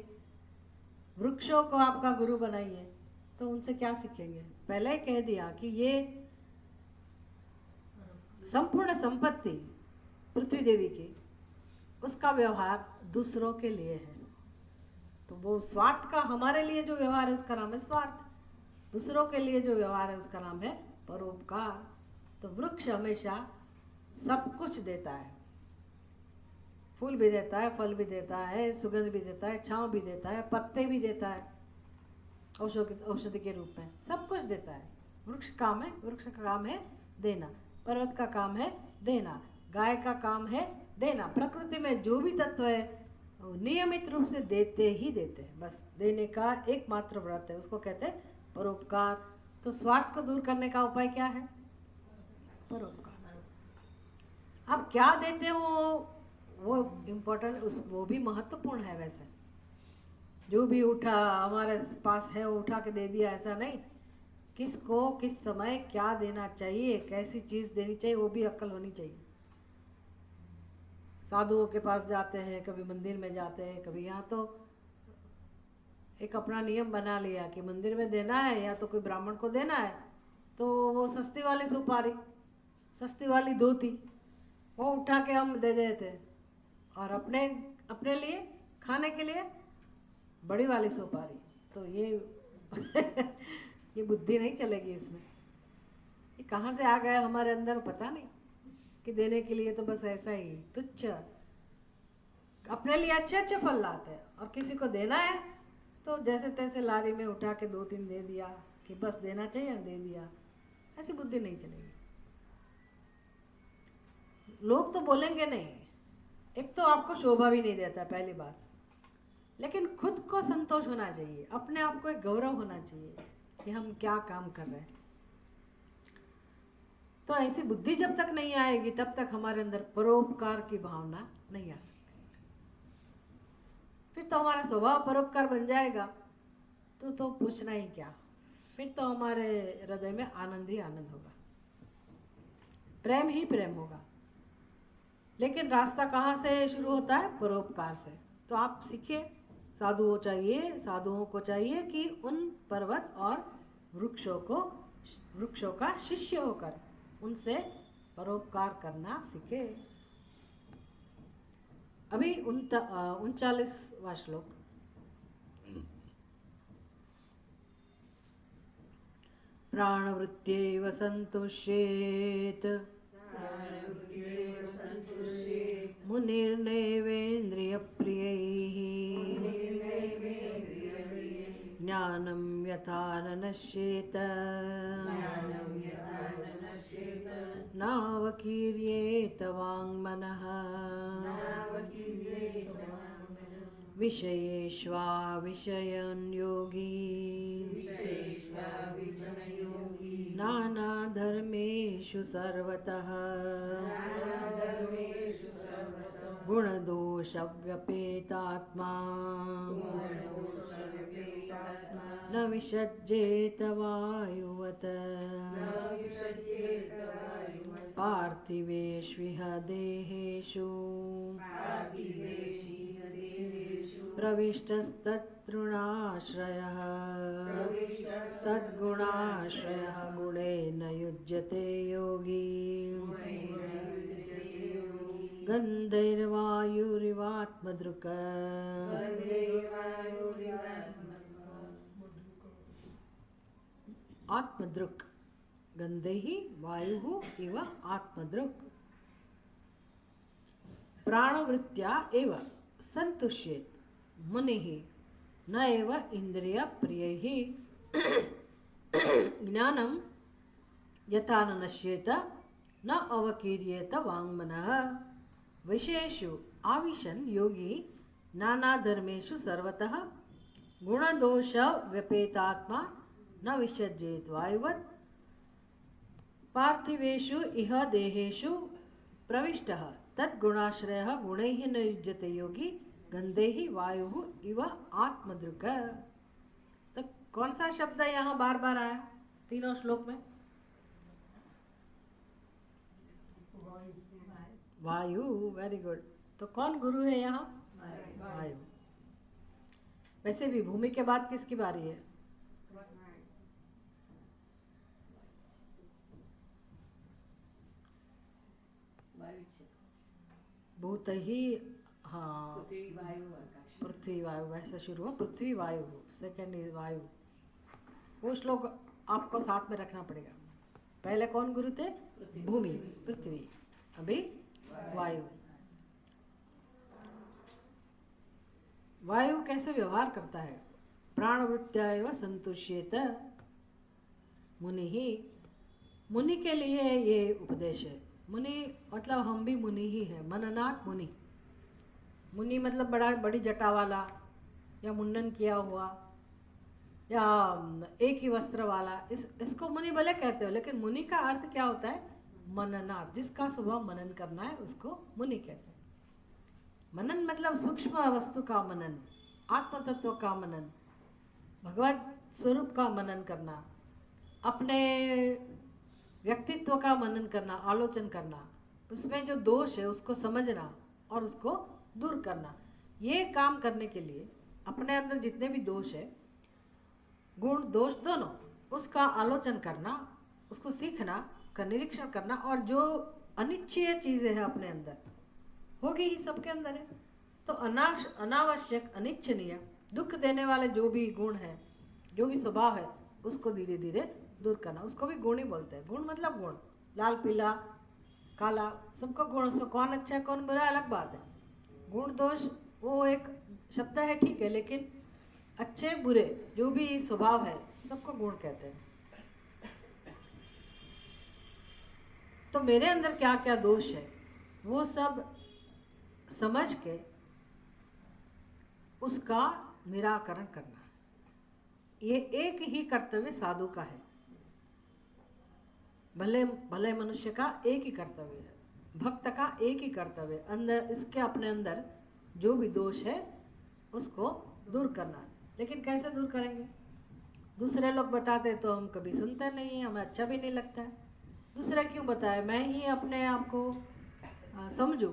वृक्षों को आपका गुरु बनाइए, तो उनसे क्या सीखेंगे? पहले ही कह दिया कि ये संपूर्ण संपत्ति पृथ्वी देवी की, उसका व्यवहार दूसरों के लिए है। तो वो स्वार्थ का हमारे लिए जो व्यवहार है उसका नाम है स्वार्थ, दूसरों के लिए जो व्यवहार है उसका नाम है परोपकार। तो वृक्ष हमेशा सब कुछ देता है, फूल भी देता है, फल भी देता है, सुगंध भी देता है, छांव भी देता है, पत्ते भी देता है औषधि के रूप में, सब कुछ देता है। वृक्ष का काम है देना, पर्वत का काम है देना, गाय का काम है देना। प्रकृति में जो भी तत्व है वो नियमित रूप से देते ही देते हैं। बस देने का एकमात्र व्रत है, उसको कहते हैं परोपकार। तो स्वार्थ को दूर करने का उपाय क्या है? परोपकार। अब क्या देते हो वो इम्पोर्टेंट, वो भी महत्वपूर्ण है। वैसे जो भी उठा हमारे पास है वो उठा के दे दिया, ऐसा नहीं। किसको किस समय क्या देना चाहिए, कैसी चीज़ देनी चाहिए, वो भी अक्ल होनी चाहिए। साधुओं के पास जाते हैं, कभी मंदिर में जाते हैं, कभी यहाँ, तो एक अपना नियम बना लिया कि मंदिर में देना है या तो कोई ब्राह्मण को देना है तो वो सस्ती वाली सुपारी, सस्ती वाली धोती वो उठा के हम दे देते, और अपने अपने लिए खाने के लिए बड़ी वाली सुपारी। तो ये ये बुद्धि नहीं चलेगी इसमें। ये कहाँ से आ गया हमारे अंदर पता नहीं, कि देने के लिए तो बस ऐसा ही तुच्छ, अपने लिए अच्छे अच्छे फल लाते हैं, और किसी को देना है तो जैसे तैसे लारी में उठा के 2-3 दे दिया कि बस देना चाहिए, दे दिया। ऐसी बुद्धि नहीं चलेगी। लोग तो बोलेंगे नहीं, एक तो आपको शोभा भी नहीं देता पहली बात, लेकिन खुद को संतोष होना चाहिए, अपने आप को एक गौरव होना चाहिए कि हम क्या काम कर रहे हैं। तो ऐसी बुद्धि जब तक नहीं आएगी तब तक हमारे अंदर परोपकार की भावना नहीं आ सकती। फिर तो हमारा स्वभाव परोपकार बन जाएगा तो पूछना ही क्या। फिर तो हमारे हृदय में आनंद ही आनंद होगा, प्रेम ही प्रेम होगा। लेकिन रास्ता कहाँ से शुरू होता है? परोपकार से। तो आप सीखिए, साधुओं को चाहिए कि उन पर्वत और वृक्षों का शिष्य होकर उनसे परोपकार करना सीखे। अभी 39वां श्लोक। प्राणवृत्त्यैव सन्तुष्येत् मुनिर्नैवेन्द्रियप्रियैः ज्ञानं यथा न नश्येत नावकीर्येत वाङ्मनः विषयेष्वाविषयं योगी नानाधर्मेषु सर्वतः गुणदोषव्यपेतात्मा न विसज्जेत वायुवत् पार्थिवेष्विह देहेषु प्रविष्टस्तृणाश्रयः तद्गुणाश्रयः गुणेन युज्यते योगी गन्धैर्वायुरिवात्मदृक् आत्मदृक् गन्धैः वायुः इव आत्मदृक् प्राणवृत्त्या एव सन्तुष्येत् मुनिः न एव इन्द्रियप्रियैः ज्ञानं यथा न नश्येत न अवकीर्येत वाङ्मनः विषयेषु आविशन् योगी नानाधर्मेषु सर्वतः गुणदोषव्यपेतात्मा न विसज्जेत वायुवत् पार्थिवेषु इह देहेषु प्रविष्टः तद्गुणाश्रयः गुणैः न युज्यते योगी गन्धैः वायुः इव आत्मदृक्। तो कौन सा शब्द यहाँ बार बार आया तीनों श्लोक में? वायु। Very good. तो कौन गुरु है यहाँ? वायु। वैसे भी भूमि के बाद किसकी बारी है? भूत ही, हाँ, पृथ्वी वायु वैसे शुरू हो, पृथ्वी वायु, सेकंड इज वायु। वो श्लोक आपको साथ में रखना पड़ेगा। पहले कौन गुरु थे? भूमि, पृथ्वी, अभी वायु। वायु कैसे व्यवहार करता है। प्राणवृत्त्या एव संतुष्येत मुनि ही। मुनि के लिए ये उपदेश है। मुनि मतलब हम भी मुनि ही हैं, मननात् मुनि। मुनि मतलब बड़ी जटा वाला, या मुंडन किया हुआ, या एक ही वस्त्र वाला, इसको मुनि भले कहते हो, लेकिन मुनि का अर्थ क्या होता है? मननात्, जिसका स्वभाव मनन करना है उसको मुनि कहते हैं। मनन मतलब सूक्ष्म वस्तु का मनन, आत्म तत्व का मनन, भगवत स्वरूप का मनन करना, अपने व्यक्तित्व का मनन करना, आलोचन करना, उसमें जो दोष है उसको समझना और उसको दूर करना। ये काम करने के लिए अपने अंदर जितने भी दोष है, गुण दोष दोनों, उसका आलोचन करना, उसको सीखना, का निरीक्षण करना, और जो अनिच्छीय चीज़ें हैं अपने अंदर होगी ही, सबके अंदर है, तो अनावश्यक अनिच्छनीय दुख देने वाले जो भी गुण है, जो भी स्वभाव है, उसको धीरे धीरे दूर करना। उसको भी गुण ही बोलते हैं। गुण मतलब गुण, लाल पीला काला सबको गुण, उसमें कौन अच्छा है कौन बुरा अलग बात है। गुण दोष वो एक शब्द है, ठीक है, लेकिन अच्छे बुरे जो भी स्वभाव है सबको गुण कहते हैं। तो मेरे अंदर क्या क्या दोष है वो सब समझ के उसका निराकरण करना, ये एक ही कर्तव्य साधु का है। भले भले मनुष्य का एक ही कर्तव्य है, भक्त का एक ही कर्तव्य, अंदर इसके अपने अंदर जो भी दोष है उसको दूर करना। लेकिन कैसे दूर करेंगे? दूसरे लोग बताते तो हम कभी सुनते नहीं हैं, हमें अच्छा भी नहीं लगता है। दूसरे क्यों बताए, मैं ही अपने आप को समझूं,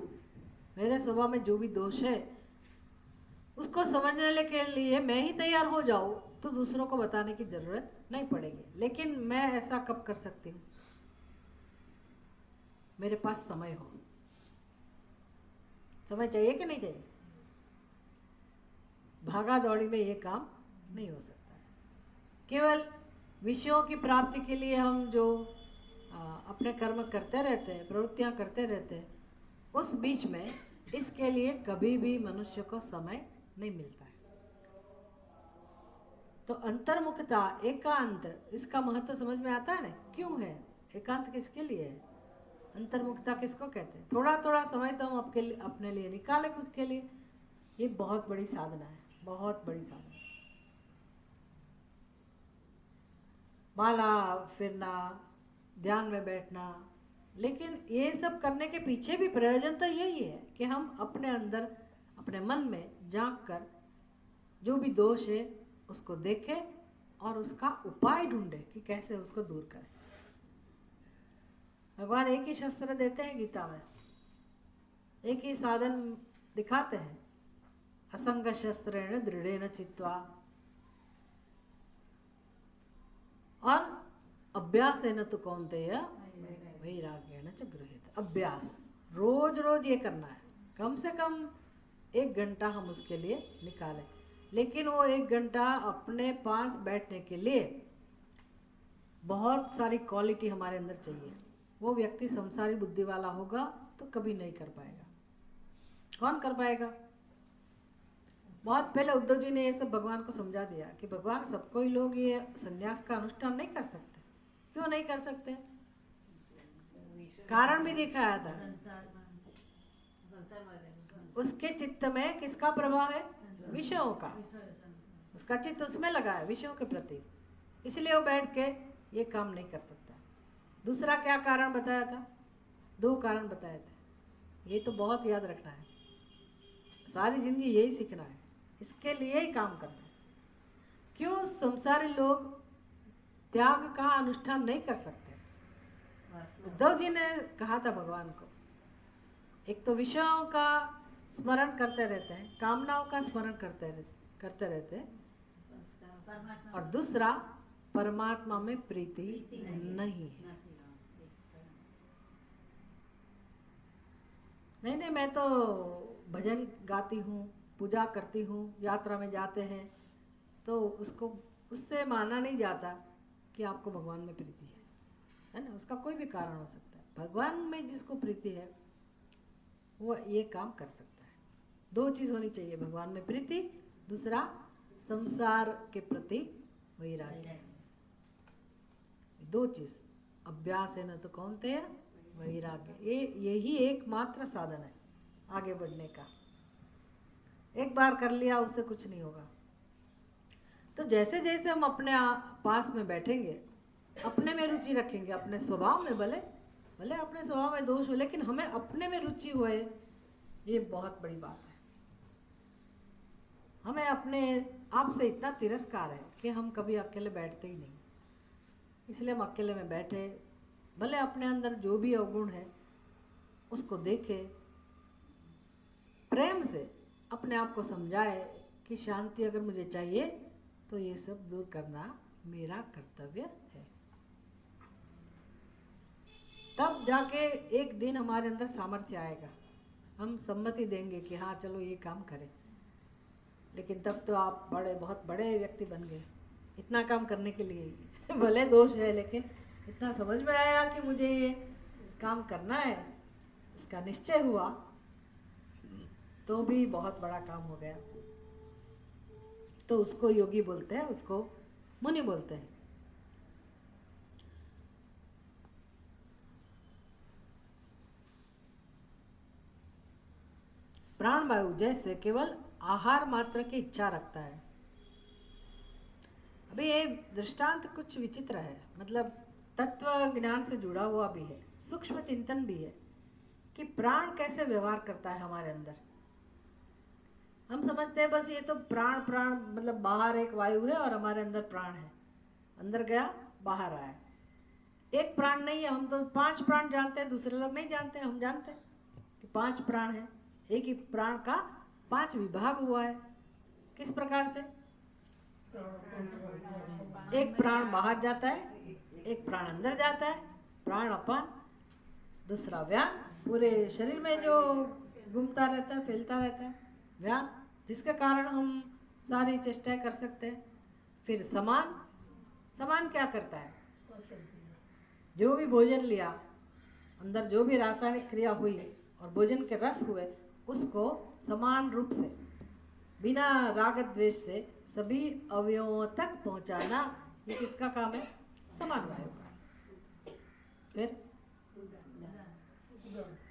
मेरे स्वभाव में जो भी दोष है उसको समझने के लिए मैं ही तैयार हो जाऊं, तो दूसरों को बताने की ज़रूरत नहीं पड़ेगी। लेकिन मैं ऐसा कब कर सकती हूँ? मेरे पास समय हो। समय चाहिए कि नहीं चाहिए? भागा दौड़ी में ये काम नहीं हो सकता है। केवल विषयों की प्राप्ति के लिए हम जो अपने कर्म करते रहते हैं, प्रवृत्तियां करते रहते हैं, उस बीच में इसके लिए कभी भी मनुष्य को समय नहीं मिलता है। तो अंतर्मुखता, एकांत, इसका महत्व समझ में आता है ना? क्यों है एकांत, किसके लिए है? अंतर्मुखता किसको कहते हैं? थोड़ा थोड़ा समय तो हम अपने लिए निकाले खुद के लिए, ये बहुत बड़ी साधना है, बहुत बड़ी साधना। माला फिरना, ध्यान में बैठना, लेकिन ये सब करने के पीछे भी प्रयोजन तो यही है कि हम अपने अंदर, अपने मन में झांक कर जो भी दोष है उसको देखें और उसका उपाय ढूंढे कि कैसे उसको दूर करें। भगवान एक ही शस्त्र देते हैं गीता में, एक ही साधन दिखाते हैं, असंग शस्त्रेण दृढ़ेन चित्वा, और अभ्यासेन तु कौन्तेय वैराग्येण च गृह्यते। अभ्यास रोज रोज ये करना है, कम से कम 1 घंटा हम उसके लिए निकालें। लेकिन वो 1 घंटा अपने पास बैठने के लिए बहुत सारी क्वालिटी हमारे अंदर चाहिए। वो व्यक्ति संसारी बुद्धि वाला होगा तो कभी नहीं कर पाएगा। कौन कर पाएगा? बहुत पहले उद्धव जी ने ये सब भगवान को समझा दिया कि भगवान सबको ही लोग ये संन्यास का अनुष्ठान नहीं कर सकते। क्यों नहीं कर सकते? कारण भी दिखाया था। उसके चित्त में किसका प्रभाव है? विषयों का। उसका चित्त उसमें लगा है, विषयों के प्रति, इसलिए वो बैठ के ये काम नहीं कर सकता। दूसरा क्या कारण बताया था? 2 कारण बताए थे। ये तो बहुत याद रखना है, सारी जिंदगी यही सीखना है, इसके लिए ही काम करना है। क्यों संसारी लोग त्याग का अनुष्ठान नहीं कर सकते? उद्धव जी ने कहा था भगवान को, एक तो विषयों का स्मरण करते रहते हैं, कामनाओं का स्मरण करते रहते हैं, और दूसरा परमात्मा में प्रीति नहीं है। नहीं, मैं तो भजन गाती हूँ, पूजा करती हूँ, यात्रा में जाते हैं, तो उससे माना नहीं जाता कि आपको भगवान में प्रीति है ना? उसका कोई भी कारण हो सकता है। भगवान में जिसको प्रीति है वो ये काम कर सकता है। 2 चीज़ होनी चाहिए, भगवान में प्रीति दूसरा संसार के प्रति वैराग्य। दो चीज, अभ्यास है न तो कौनते वैराग्य, यही एकमात्र साधन है आगे बढ़ने का। एक बार कर लिया उससे कुछ नहीं होगा। तो जैसे जैसे हम अपने पास में बैठेंगे, अपने में रुचि रखेंगे, अपने स्वभाव में, भले भले अपने स्वभाव में दोष हो लेकिन हमें अपने में रुचि होए, ये बहुत बड़ी बात है। हमें अपने आप से इतना तिरस्कार है कि हम कभी अकेले बैठते ही नहीं, इसलिए हम अकेले में बैठे, भले अपने अंदर जो भी अवगुण है उसको देखे, प्रेम से अपने आप को समझाए कि शांति अगर मुझे चाहिए तो ये सब दूर करना मेरा कर्तव्य है। तब जाके एक दिन हमारे अंदर सामर्थ्य आएगा, हम सम्मति देंगे कि हाँ चलो ये काम करें। लेकिन तब तो आप बहुत बड़े व्यक्ति बन गए इतना काम करने के लिए। भले दोष है लेकिन इतना समझ में आया कि मुझे ये काम करना है, इसका निश्चय हुआ, तो भी बहुत बड़ा काम हो गया। तो उसको योगी बोलते हैं, उसको मुनि बोलते हैं। प्राणवायु जैसे केवल आहार मात्र की इच्छा रखता है। अभी ये दृष्टांत कुछ विचित्र है, मतलब तत्व ज्ञान से जुड़ा हुआ भी है, सूक्ष्म चिंतन भी है कि प्राण कैसे व्यवहार करता है हमारे अंदर। हम समझते हैं बस ये तो प्राण प्राण मतलब बाहर एक वायु है और हमारे अंदर प्राण है, अंदर गया बाहर आया। एक प्राण नहीं है, हम तो 5 प्राण जानते हैं, दूसरे लोग नहीं जानते, हम जानते हैं कि 5 प्राण है। एक ही प्राण का 5 विभाग हुआ है। किस प्रकार से? एक प्राण बाहर जाता है, एक प्राण अंदर जाता है, प्राण अपान, दूसरा व्यान, पूरे शरीर में जो घूमता रहता है, फैलता रहता है, व्यान, जिसके कारण हम सारी चेष्टाएं कर सकते हैं। फिर समान, समान क्या करता है? जो भी भोजन लिया, अंदर जो भी रासायनिक क्रिया हुई और भोजन के रस हुए, उसको समान रूप से बिना राग द्वेष से सभी अवयवों तक पहुंचाना, ये किसका काम है? समान वायु का। फिर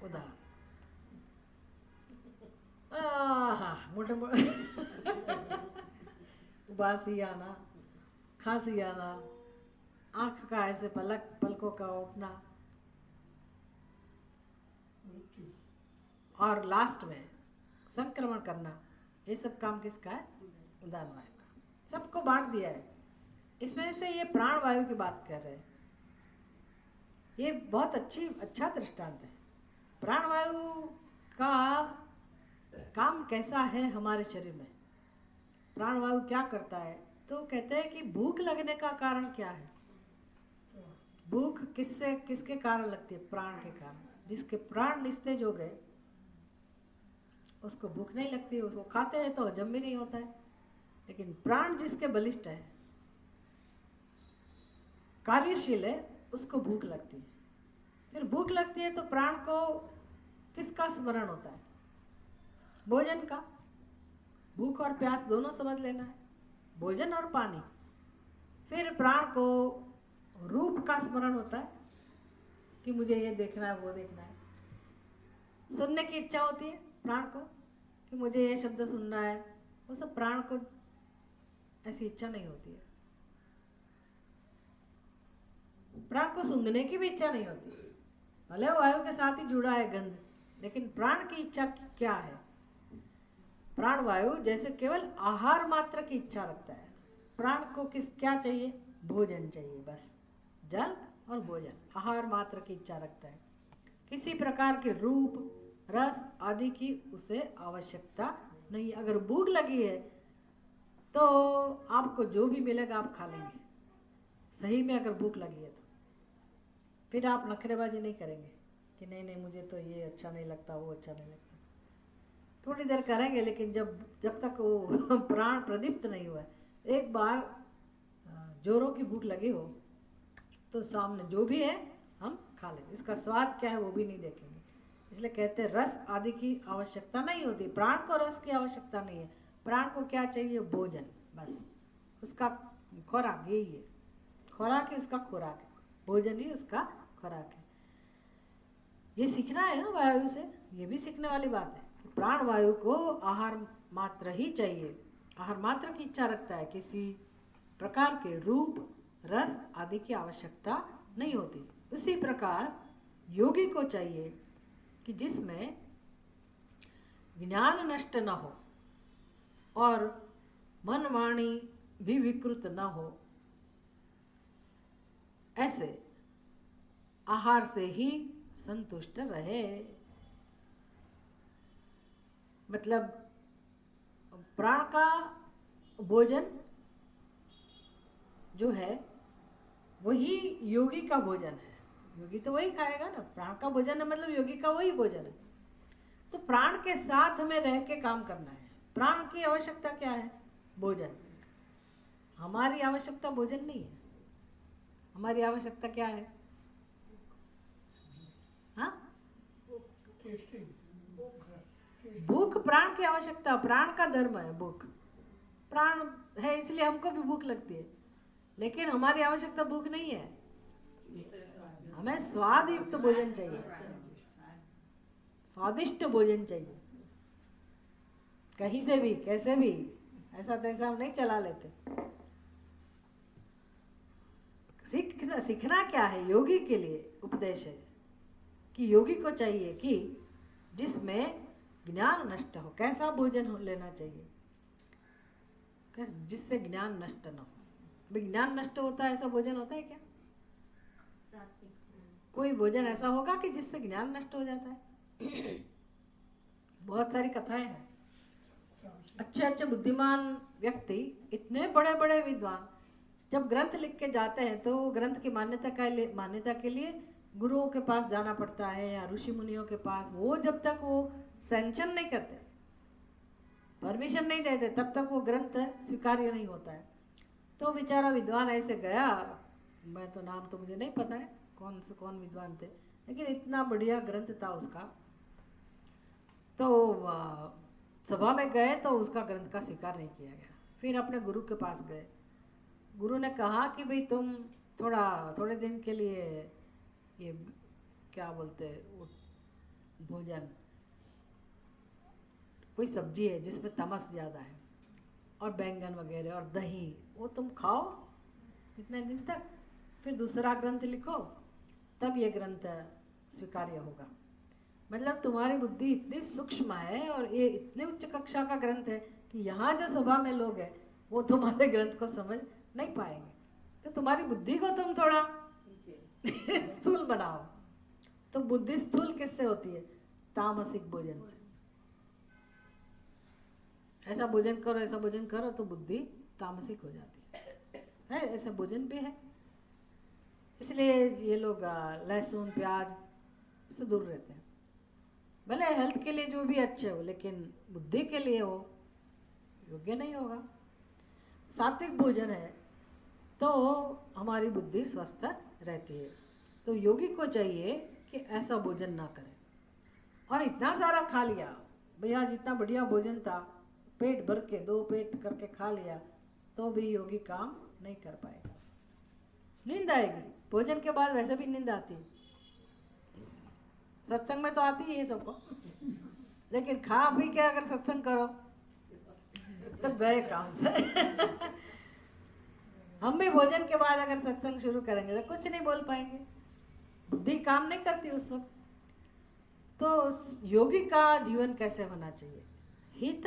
उदाहरण, मोटे मोटे उबासी आना, खांसी आना, आंख का ऐसे पलकों का उठना, और लास्ट में संक्रमण करना, ये सब काम किसका है? उदान वायु का। सबको बांट दिया है। इसमें से ये प्राण वायु की बात कर रहे हैं। ये बहुत अच्छा दृष्टांत है। प्राण वायु का काम कैसा है हमारे शरीर में? प्राण वायु क्या करता है? तो कहते हैं कि भूख लगने का कारण क्या है? भूख किसके कारण लगती है? प्राण के कारण। जिसके प्राण निस्तेज हो गए उसको भूख नहीं लगती, उसको खाते हैं तो हजम भी नहीं होता है। लेकिन प्राण जिसके बलिष्ठ है, कार्यशील है, उसको भूख लगती है। फिर भूख लगती है तो प्राण को किसका स्मरण होता है? भोजन का। भूख और प्यास दोनों समझ लेना है, भोजन और पानी। फिर प्राण को रूप का स्मरण होता है कि मुझे ये देखना है, वो देखना है। सुनने की इच्छा होती है प्राण को कि मुझे ये शब्द सुनना है, वो सब प्राण को ऐसी इच्छा नहीं होती है। प्राण को सूंघने की भी इच्छा नहीं होती, भले वायु के साथ ही जुड़ा है गंध, लेकिन प्राण की इच्छा क्या है? प्राण वायु जैसे केवल आहार मात्र की इच्छा रखता है। प्राण को क्या चाहिए? भोजन चाहिए, बस जल और भोजन, आहार मात्र की इच्छा रखता है। किसी प्रकार के रूप रस आदि की उसे आवश्यकता नहीं। अगर भूख लगी है तो आपको जो भी मिलेगा आप खा लेंगे, सही में अगर भूख लगी है तो। फिर आप नखरेबाजी नहीं करेंगे कि नहीं मुझे तो ये अच्छा नहीं लगता, वो अच्छा नहीं लगता। थोड़ी देर करेंगे, लेकिन जब तक वो प्राण प्रदीप्त नहीं हुआ, एक बार जोरों की भूख लगी हो तो सामने जो भी है हम खा लेंगे। इसका स्वाद क्या है वो भी नहीं देखेंगे। इसलिए कहते हैं रस आदि की आवश्यकता नहीं होती। प्राण को रस की आवश्यकता नहीं है, प्राण को क्या चाहिए? भोजन, बस उसका खुराक यही है। खुराक ही उसका खुराक है, भोजन ही उसका खुराक है। ये सीखना है ना वायु से, ये भी सीखने वाली बात है कि प्राण वायु को आहार मात्र ही चाहिए, आहार मात्र की इच्छा रखता है, किसी प्रकार के रूप रस आदि की आवश्यकता नहीं होती। उसी प्रकार योगी को चाहिए कि जिसमें ज्ञान नष्ट न हो और मन वाणी भी विकृत न हो, ऐसे आहार से ही संतुष्ट रहे। मतलब प्राण का भोजन जो है वही योगी का भोजन है। योगी तो वही खाएगा ना, प्राण का भोजन है मतलब योगी का वही भोजन है। तो प्राण के साथ हमें रह के काम करना है। प्राण की आवश्यकता क्या है? भोजन। हमारी आवश्यकता भोजन नहीं है, हमारी आवश्यकता क्या है? हाँ, भूख प्राण की आवश्यकता, प्राण का धर्म है भूख। प्राण है इसलिए हमको भी भूख लगती है, लेकिन हमारी आवश्यकता भूख नहीं है। हमें स्वाद युक्त भोजन चाहिए, स्वादिष्ट भोजन चाहिए। कहीं से भी कैसे भी ऐसा तैसा हम नहीं चला लेते। सीखना क्या है? योगी के लिए उपदेश है कि योगी को चाहिए कि जिसमें ज्ञान नष्ट हो। कैसा भोजन लेना चाहिए जिससे ज्ञान नष्ट न हो? ज्ञान नष्ट होता है ऐसा भोजन होता है क्या? कोई भोजन ऐसा होगा कि जिससे ज्ञान नष्ट हो जाता है? बहुत सारी कथाएं हैं। अच्छे अच्छे बुद्धिमान व्यक्ति, इतने बड़े बड़े विद्वान, जब ग्रंथ लिख के जाते हैं तो ग्रंथ की मान्यता के लिए गुरुओं के पास जाना पड़ता है या ऋषि मुनियों के पास। वो जब तक वो सैंक्शन नहीं करते, परमिशन नहीं देते, तब तक वो ग्रंथ स्वीकार्य नहीं होता है। तो बेचारा विद्वान ऐसे गया, मैं तो नाम तो मुझे नहीं पता है कौन से कौन विद्वान थे, लेकिन इतना बढ़िया ग्रंथ था उसका। तो सभा में गए तो उसका ग्रंथ का स्वीकार नहीं किया गया। फिर अपने गुरु के पास गए। गुरु ने कहा कि भाई तुम थोड़े दिन के लिए ये क्या बोलते वो भोजन, कोई सब्जी है जिसमें तमस ज़्यादा है और बैंगन वगैरह और दही, वो तुम खाओ इतने दिन तक, फिर दूसरा ग्रंथ लिखो, तब ये ग्रंथ स्वीकार्य होगा। मतलब तुम्हारी बुद्धि इतनी सूक्ष्म है और ये इतने उच्च कक्षा का ग्रंथ है कि यहाँ जो सभा में लोग हैं वो तुम्हारे ग्रंथ को समझ नहीं पाएंगे। तो तुम्हारी बुद्धि को तुम थोड़ा स्थूल बनाओ। तो बुद्धि स्थूल किससे होती है? तामसिक भोजन से। ऐसा भोजन करो तो बुद्धि तामसिक हो जाती है। ऐसा भोजन भी है, इसलिए ये लोग लहसुन प्याज से दूर रहते हैं। भले हेल्थ के लिए जो भी अच्छे हो, लेकिन बुद्धि के लिए वो योग्य नहीं होगा। सात्विक भोजन है तो हमारी बुद्धि स्वस्थ रहती है। तो योगी को चाहिए कि ऐसा भोजन ना करें। और इतना सारा खा लिया भैया, जितना बढ़िया भोजन था, पेट भर के 2 पेट करके खा लिया, तो भी योगी काम नहीं कर पाएगा। नींद आएगी, भोजन के बाद वैसे भी नींद आती है, सत्संग में तो आती ही है सबको, लेकिन खा पी के अगर सत्संग करो तो गए काम से। हम भी भोजन के बाद अगर सत्संग शुरू करेंगे तो कुछ नहीं बोल पाएंगे, बुद्धि काम नहीं करती उस वक्त। तो योगी का जीवन कैसे होना चाहिए? हित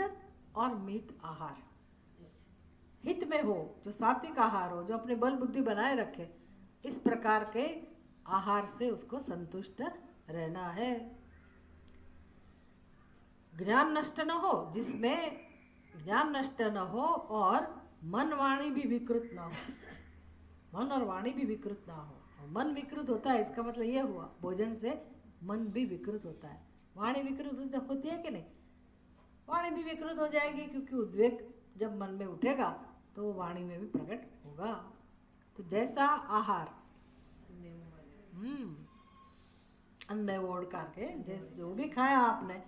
और मित आहार। हित में हो, जो सात्विक आहार हो, जो अपने बल बुद्धि बनाए रखे, इस प्रकार के आहार से उसको संतुष्ट रहना है। ज्ञान नष्ट न हो, जिसमें ज्ञान नष्ट न हो और मन वाणी भी विकृत ना हो। मन और वाणी भी विकृत ना हो। और मन विकृत होता है, इसका मतलब ये हुआ भोजन से मन भी विकृत होता है। वाणी विकृत होती है कि नहीं? वाणी भी विकृत हो जाएगी, क्योंकि उद्वेग जब मन में उठेगा तो वाणी में भी प्रकट होगा। तो जैसा आहार अन्न ओढ़ करके जो भी खाया आपने,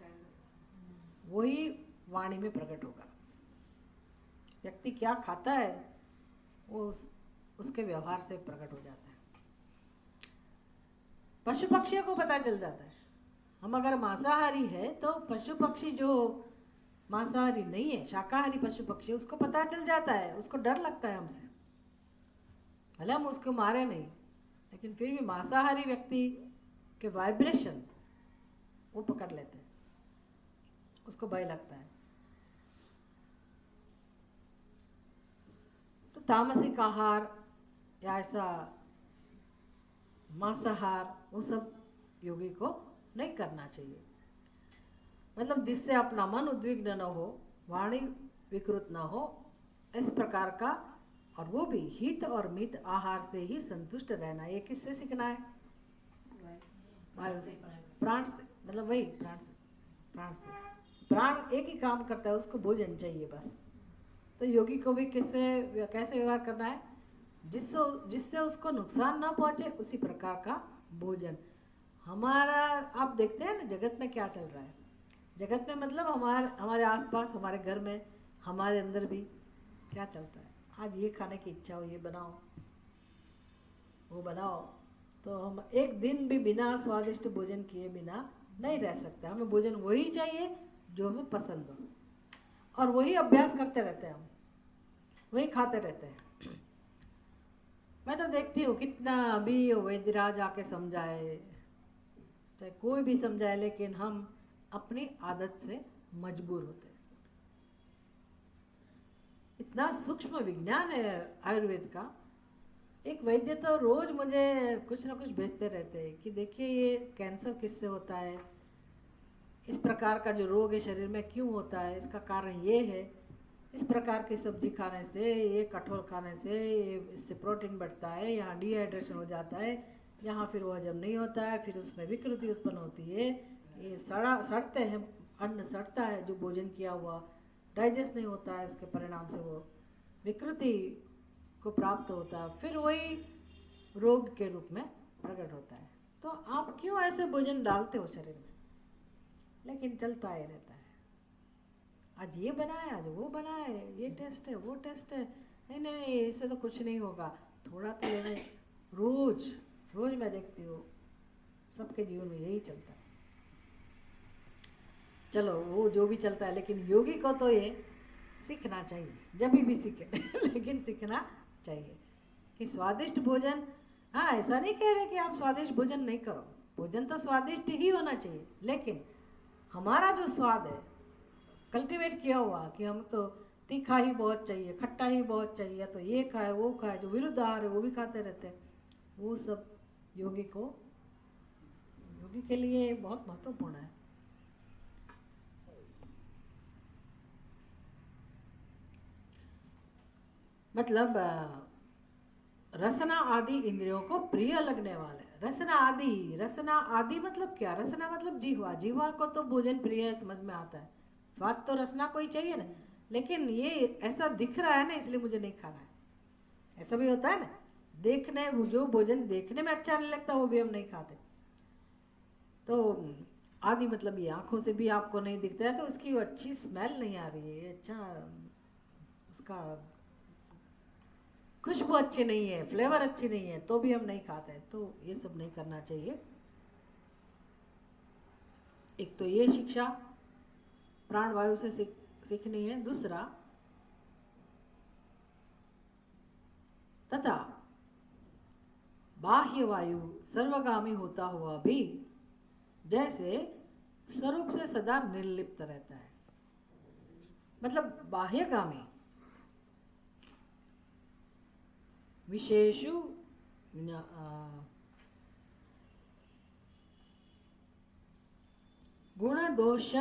वही वाणी में प्रकट होगा। व्यक्ति क्या खाता है वो उसके व्यवहार से प्रकट हो जाता है। पशु पक्षियों को पता चल जाता है। हम अगर मांसाहारी है तो पशु पक्षी जो मांसाहारी नहीं है, शाकाहारी पशु पक्षी, उसको पता चल जाता है, उसको डर लगता है हमसे। भले हम उसको मारे नहीं, लेकिन फिर भी मांसाहारी व्यक्ति के वाइब्रेशन वो पकड़ लेते हैं, उसको भय लगता है। तो तामसिक आहार या ऐसा मांसाहार वो सब योगी को नहीं करना चाहिए। मतलब जिससे अपना मन उद्विग्न न हो, वाणी विकृत न हो, इस प्रकार का, और वो भी हित और मित आहार से ही संतुष्ट रहना। ये किससे सीखना है? वायु से, प्राण से। मतलब वही प्राण से, प्राण से। प्राण एक ही काम करता है, उसको भोजन चाहिए बस। तो योगी को भी कैसे व्यवहार करना है? जिससे उसको नुकसान ना पहुंचे उसी प्रकार का भोजन। हमारा आप देखते हैं ना जगत में क्या चल रहा है। जगत में मतलब हमारे आसपास, हमारे घर में, हमारे अंदर भी क्या चलता है। आज ये खाने की इच्छा हो, ये बनाओ, वो बनाओ। तो हम एक दिन भी बिना स्वादिष्ट भोजन किए बिना नहीं रह सकते। हमें भोजन वही चाहिए जो हमें पसंद हो, और वही अभ्यास करते रहते हैं, हम वही खाते रहते हैं। मैं तो देखती हूँ कितना अभी वैद्यराज आके समझाए, चाहे कोई भी समझाए, लेकिन हम अपनी आदत से मजबूर होते हैं। इतना सूक्ष्म विज्ञान है आयुर्वेद का। एक वैद्य तो रोज मुझे कुछ ना कुछ भेजते रहते हैं कि देखिए ये कैंसर किससे होता है, इस प्रकार का जो रोग है शरीर में क्यों होता है, इसका कारण ये है, इस प्रकार की सब्जी खाने से, ये कठोर खाने से, इससे प्रोटीन बढ़ता है, यहाँ डिहाइड्रेशन हो जाता है, यहाँ फिर वो हजम नहीं होता है, फिर उसमें विकृति उत्पन्न होती है, ये सड़ते हैं, अन्न सड़ता है जो भोजन किया हुआ, डाइजेस्ट नहीं होता है, इसके परिणाम से वो विकृति को प्राप्त होता है, फिर वही रोग के रूप में प्रकट होता है। तो आप क्यों ऐसे भोजन डालते हो शरीर में? लेकिन चलता ही रहता है। आज ये बनाए, आज वो बनाए, ये टेस्ट है, वो टेस्ट है, नहीं नहीं नहीं, इससे तो कुछ नहीं होगा, थोड़ा तो लेना। रोज रोज मैं देखती हूँ सबके जीवन में यही चलता है। चलो वो जो भी चलता है, लेकिन योगी को तो ये सीखना चाहिए, जब भी सीखे लेकिन सीखना चाहिए कि स्वादिष्ट भोजन, हाँ ऐसा नहीं कह रहे कि आप स्वादिष्ट भोजन नहीं करो, भोजन तो स्वादिष्ट ही होना चाहिए, लेकिन हमारा जो स्वाद है कल्टीवेट किया हुआ कि हम तो तीखा ही बहुत चाहिए, खट्टा ही बहुत चाहिए, तो ये खाए वो खाए, जो विरुद्ध आहार है वो भी खाते रहते हैं, वो सब योगी के लिए बहुत महत्वपूर्ण है। मतलब रसना आदि इंद्रियों को प्रिय लगने वाले। रसना आदि मतलब क्या? रसना मतलब जीवा, जीवा को तो भोजन प्रिय है, समझ में आता है, स्वाद तो रसना को ही चाहिए ना, लेकिन ये ऐसा दिख रहा है ना इसलिए मुझे नहीं खाना है, ऐसा भी होता है ना। देखने, जो भोजन देखने में अच्छा नहीं लगता वो भी हम नहीं खाते। तो आदि मतलब ये आंखों से भी आपको नहीं दिखता है तो उसकी अच्छी स्मेल नहीं आ रही है, अच्छा उसका खुशबू अच्छी नहीं है, फ्लेवर अच्छी नहीं है, तो भी हम नहीं खाते हैं। तो ये सब नहीं करना चाहिए। एक तो ये शिक्षा प्राण वायु से सीखनी है। दूसरा, तथा बाह्य वायु सर्वगामी होता हुआ भी जैसे स्वरूप से सदा निर्लिप्त रहता है। मतलब बाह्यगामी विशेषु गुण दोष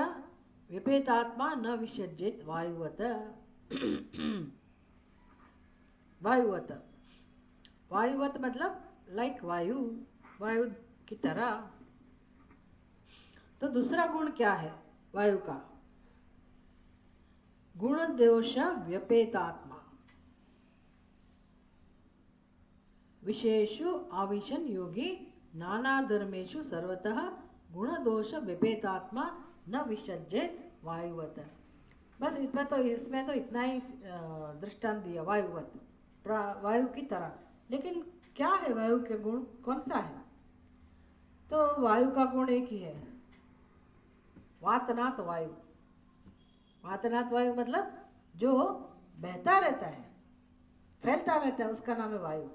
विपेतात्मा न विसर्जित वायुवत। वायुवत मतलब लाइक वायु की तरह। तो दूसरा गुण क्या है वायु का? गुण दोष व्यपेतात्मा विशेषु आविशन योगी नाना धर्मेषु सर्वतः गुण दोष विपेतात्मा न विसर्जे वायुवत। बस इसमें तो इतना ही दृष्टांत दिया वायुवत, वायु की तरह। लेकिन क्या है वायु के गुण, कौन सा है? तो वायु का गुण एक ही है, वातनात वायु। वातनात वायु मतलब जो बहता रहता है, फैलता रहता है, उसका नाम है वायु।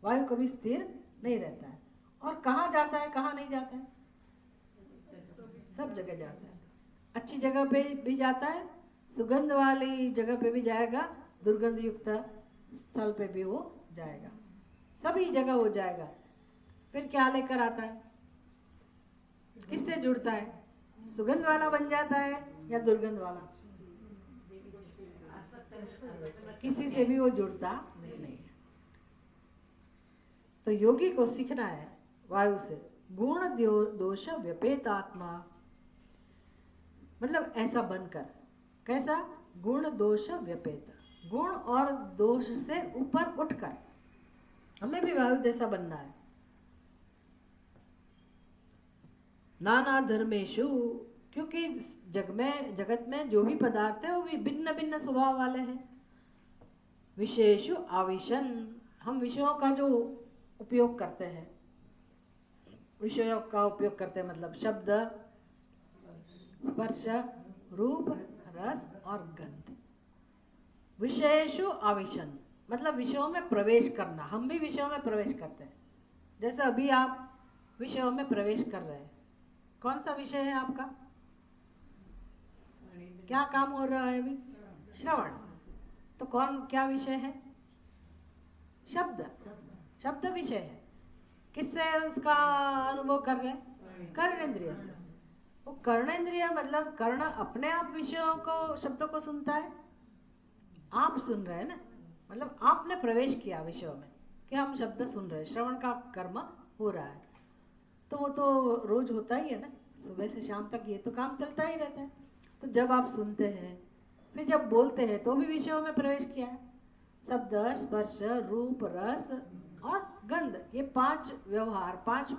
वायु कभी स्थिर नहीं रहता है। और कहाँ जाता है, कहाँ नहीं जाता है? सब जगह जाता है। अच्छी जगह पे भी जाता है, सुगंध वाली जगह पे भी जाएगा, दुर्गंध युक्त स्थल पे भी वो जाएगा, सभी जगह वो जाएगा। फिर क्या लेकर आता है, किससे जुड़ता है? सुगंध वाला बन जाता है या दुर्गंध वाला? किसी से भी वो जुड़ता नहीं है। तो योगी को सीखना है वायु से, गुण दोष व्यपेत आत्मा, मतलब ऐसा बनकर। कैसा? गुण दोष व्यपेत, गुण और दोष से ऊपर उठकर। हमें भी वायु जैसा बनना है। नाना धर्मेशु, क्योंकि जगत में जो भी पदार्थ है वो भी भिन्न भिन्न स्वभाव वाले हैं। विषयेषु आविशन, हम विषयों का जो उपयोग करते हैं, विषयों का उपयोग करते हैं मतलब शब्द, स्पर्श, रूप, रस और गंध। विषयेषु आविशन मतलब विषयों में प्रवेश करना। हम भी विषयों में प्रवेश करते हैं। जैसे अभी आप विषयों में प्रवेश कर रहे हैं। कौन सा विषय है आपका? क्या काम हो रहा है अभी? श्रवण। तो क्या विषय है? शब्द। शब्द विषय है। किससे उसका अनुभव कर रहे हैं? कर्णेंद्रिय से। वो कर्णेंद्रिय मतलब कर्ण अपने आप विषयों को, शब्दों को सुनता है। आप सुन रहे हैं ना, मतलब आपने प्रवेश किया विषयों में कि हम शब्द सुन रहे हैं, श्रवण का कर्म हो रहा है। तो वो तो रोज होता ही है ना, सुबह से शाम तक ये तो काम चलता ही रहता है। तो जब आप सुनते हैं, फिर जब बोलते हैं तो भी विषयों में प्रवेश किया है। शब्द, स्पर्श, रूप, रस और गंध, ये 5 व्यवहार, 5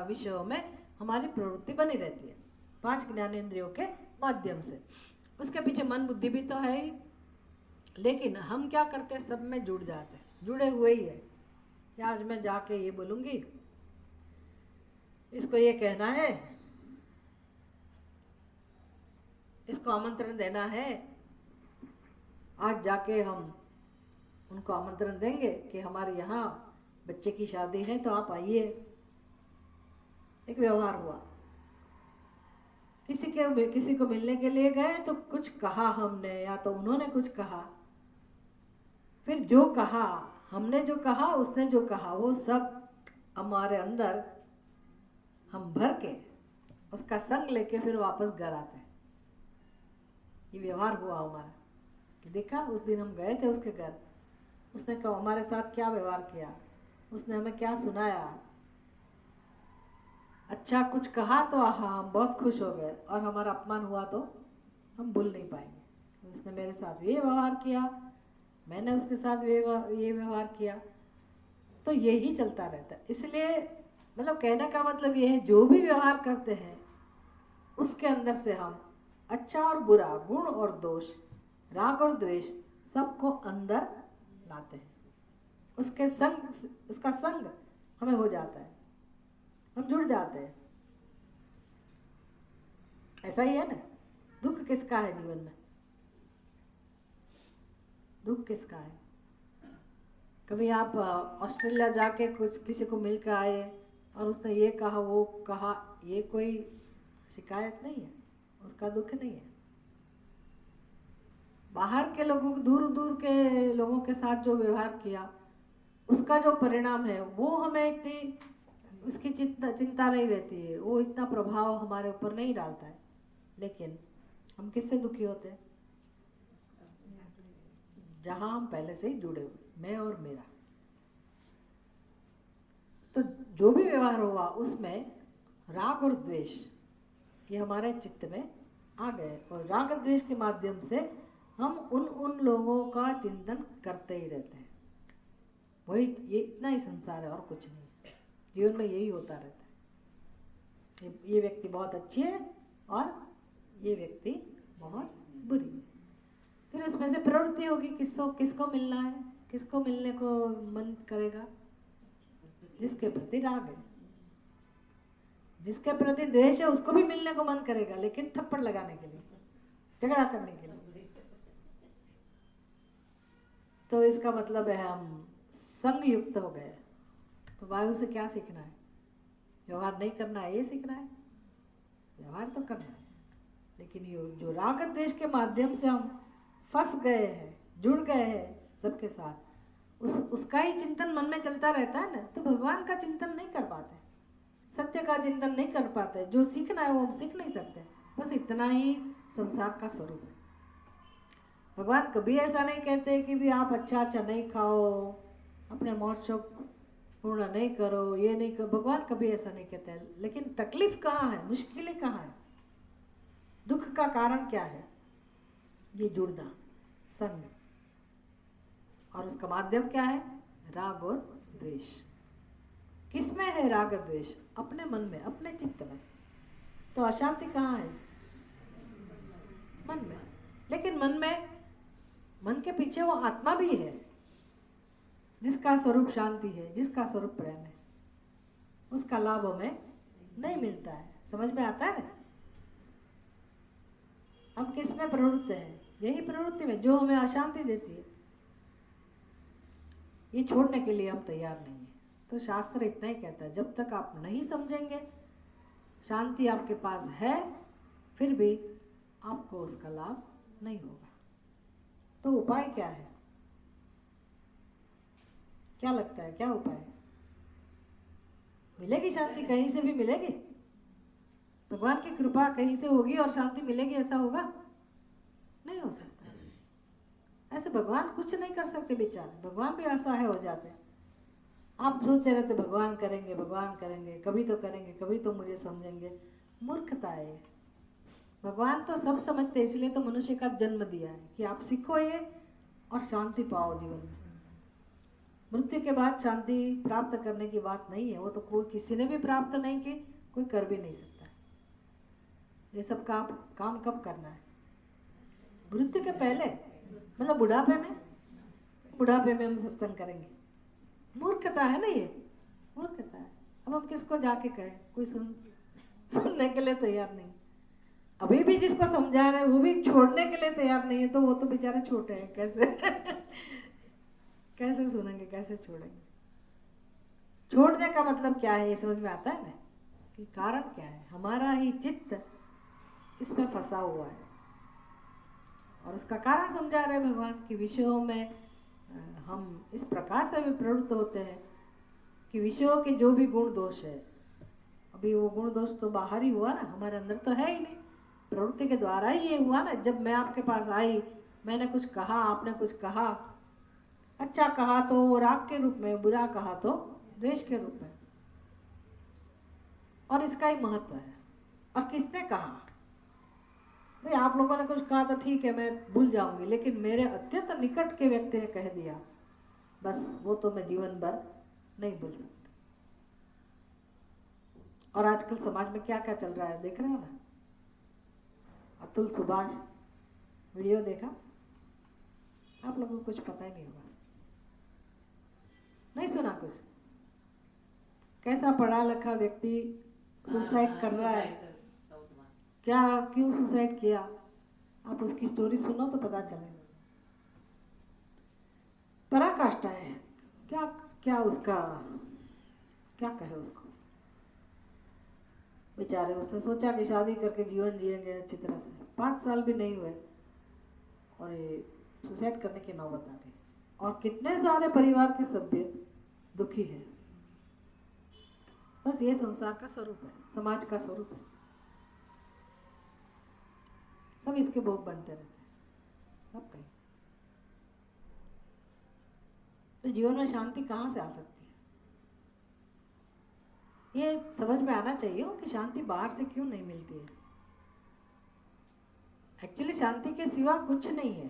विषयों में हमारी प्रवृत्ति बनी रहती है, 5 ज्ञानेंद्रियों के माध्यम से। उसके पीछे मन बुद्धि भी तो है ही। लेकिन हम क्या करते हैं, सब में जुड़ जाते हैं, जुड़े हुए ही है। या आज मैं जाके ये बोलूँगी, इसको ये कहना है, इसको आमंत्रण देना है। आज जाके हम उनको आमंत्रण देंगे कि हमारे यहाँ बच्चे की शादी है तो आप आइए। एक व्यवहार हुआ। किसी को मिलने के लिए गए तो कुछ कहा हमने या तो उन्होंने कुछ कहा। फिर जो कहा, हमने जो कहा, उसने जो कहा, वो सब हमारे अंदर हम भर के उसका संग लेके फिर वापस घर आते हैं। ये व्यवहार हुआ हमारा कि देखा उस दिन हम गए थे उसके घर, उसने कहा हमारे साथ क्या व्यवहार किया, उसने हमें क्या सुनाया, अच्छा कुछ कहा तो हाँ हम बहुत खुश हो गए, और हमारा अपमान हुआ तो हम भूल नहीं पाएंगे। उसने मेरे साथ ये व्यवहार किया, मैंने उसके साथ ये व्यवहार किया। तो यही चलता रहता है। इसलिए मतलब कहने का मतलब ये है, जो भी व्यवहार करते हैं उसके अंदर से हम अच्छा और बुरा, गुण और दोष, राग और द्वेष सबको अंदर लाते हैं। उसका संग हमें हो जाता है, हम जुड़ जाते हैं। ऐसा ही है ना। दुख किसका है जीवन में? दुख किसका है? कभी आप ऑस्ट्रेलिया जाके किसी को मिल कर आए और उसने ये कहा वो कहा, ये कोई शिकायत नहीं है, उसका दुख नहीं है। बाहर के लोगों, दूर दूर के लोगों के साथ जो व्यवहार किया, उसका जो परिणाम है वो हमें इतनी उसकी चिंता नहीं रहती है, वो इतना प्रभाव हमारे ऊपर नहीं डालता है। लेकिन हम किससे दुखी होते हैं? जहां हम पहले से ही जुड़े हुए, मैं और मेरा। तो जो भी व्यवहार हुआ उसमें राग और द्वेष ये हमारे चित्त में आ गए, और राग द्वेष के माध्यम से हम उन लोगों का चिंतन करते ही रहते हैं। वही, ये इतना ही संसार है और कुछ नहीं। जीवन में यही होता रहता है। ये व्यक्ति बहुत अच्छी है और ये व्यक्ति बहुत बुरी है। फिर उसमें से प्रवृत्ति होगी, किसको किसको मिलना है, किसको मिलने को मन करेगा, जिसके प्रति राग है। जिसके प्रति द्वेष है उसको भी मिलने को मन करेगा, लेकिन थप्पड़ लगाने के लिए, झगड़ा करने के लिए। तो इसका मतलब है हम संग युक्त हो गए। तो वायु से क्या सीखना है? व्यवहार नहीं करना है, ये सीखना है। व्यवहार तो करना है, लेकिन ये जो राग द्वेष के माध्यम से हम फंस गए हैं, जुड़ गए हैं सबके साथ, उसका ही चिंतन मन में चलता रहता है ना, तो भगवान का चिंतन नहीं कर पाते, सत्य का चिंतन नहीं कर पाते। जो सीखना है वो हम सीख नहीं सकते। बस इतना ही संसार का स्वरूप है। भगवान कभी ऐसा नहीं कहते कि भी आप अच्छा नहीं खाओ, अपने मौज शौक पूर्ण नहीं करो, ये नहीं करो। भगवान कभी ऐसा नहीं कहते हैं। लेकिन तकलीफ कहाँ है, मुश्किलें कहाँ है, दुख का कारण क्या है? ये जुड़ना, संग। और उसका माध्यम क्या है? राग और द्वेष। किसमें है राग द्वेष? अपने मन में, अपने चित्त में। तो अशांति कहाँ है? मन में। लेकिन मन के पीछे वो आत्मा भी है जिसका स्वरूप शांति है, जिसका स्वरूप प्रेम है। उसका लाभ हमें नहीं मिलता है। समझ में आता है ना? हम किस में प्रवृत्त हैं? यही प्रवृत्ति में जो हमें अशांति देती है। ये छोड़ने के लिए हम तैयार नहीं है। तो शास्त्र इतना ही कहता है, जब तक आप नहीं समझेंगे शांति आपके पास है, फिर भी आपको उसका लाभ नहीं होगा। तो उपाय क्या है? क्या लगता है, क्या उपाय है? मिलेगी शांति? कहीं से भी मिलेगी? भगवान की कृपा कहीं से होगी और शांति मिलेगी, ऐसा होगा? नहीं हो सकता। ऐसे भगवान कुछ नहीं कर सकते बेचारे। भगवान भी असहाय हो जाते हैं। आप सोचते रहते भगवान करेंगे, भगवान करेंगे, कभी तो करेंगे, कभी तो मुझे समझेंगे। मूर्खता है। भगवान तो सब समझते हैं, इसलिए तो मनुष्य का जन्म दिया है कि आप सीखो ये और शांति पाओ जीवन में। मृत्यु के बाद शांति प्राप्त करने की बात नहीं है। वो तो कोई किसी ने भी प्राप्त नहीं की, कोई कर भी नहीं सकता। ये सब काम कब करना है? मृत्यु के पहले, मतलब बुढ़ापे में हम सत्संग करेंगे। मूर्खता है ना ये, मूर्खता है। अब हम किसको जाके कहें? कोई सुनने के लिए तैयार नहीं। अभी भी जिसको समझा रहे हैं वो भी छोड़ने के लिए तैयार नहीं है। तो वो तो बेचारे छोटे हैं, कैसे कैसे सुनेंगे, कैसे छोड़ेंगे? छोड़ने का मतलब क्या है ये समझ में आता है ना, कि कारण क्या है? हमारा ही चित्त इसमें फंसा हुआ है। और उसका कारण समझा रहे भगवान कि विषयों में हम इस प्रकार से भी प्रवृत्त होते हैं कि विषयों के जो भी गुण दोष है, अभी वो गुण दोष तो बाहर ही हुआ ना, हमारे अंदर तो है ही नहीं। प्रवृत्ति के द्वारा ही ये हुआ ना। जब मैं आपके पास आई, मैंने कुछ कहा, आपने कुछ कहा, अच्छा कहा तो राग के रूप में, बुरा कहा तो द्वेष के रूप में। और इसका ही महत्व है। और किसने कहा? भाई आप लोगों ने कुछ कहा तो ठीक है, मैं भूल जाऊंगी, लेकिन मेरे अत्यंत निकट के व्यक्ति ने कह दिया, बस वो तो मैं जीवन भर नहीं भूल सकती। और आजकल समाज में क्या क्या चल रहा है देख रहे हो ना? अतुल सुभाष वीडियो देखा? आप लोगों को कुछ पता ही नहीं होगा, नहीं सुना कुछ? कैसा पढ़ा लिखा व्यक्ति सुसाइड कर रहा है, क्या, क्यों सुसाइड किया? आप उसकी स्टोरी सुनो तो पता चलेगा। पराकाष्ठा है। क्या उसका, क्या कहे उसको? बेचारे, उसने सोचा कि शादी करके जीवन जिएंगे अच्छी तरह से, 5 साल भी नहीं हुए और ये सुसाइड करने की नौबत आ गई। और कितने सारे परिवार के सभ्य दुखी है। बस ये संसार का स्वरूप है, समाज का स्वरूप है। सब इसके भोग बनते रहते हैं, सब कहीं। तो जीवन में शांति कहाँ से आ सकती है? ये समझ में आना चाहिए कि शांति बाहर से क्यों नहीं मिलती है। एक्चुअली शांति के सिवा कुछ नहीं है।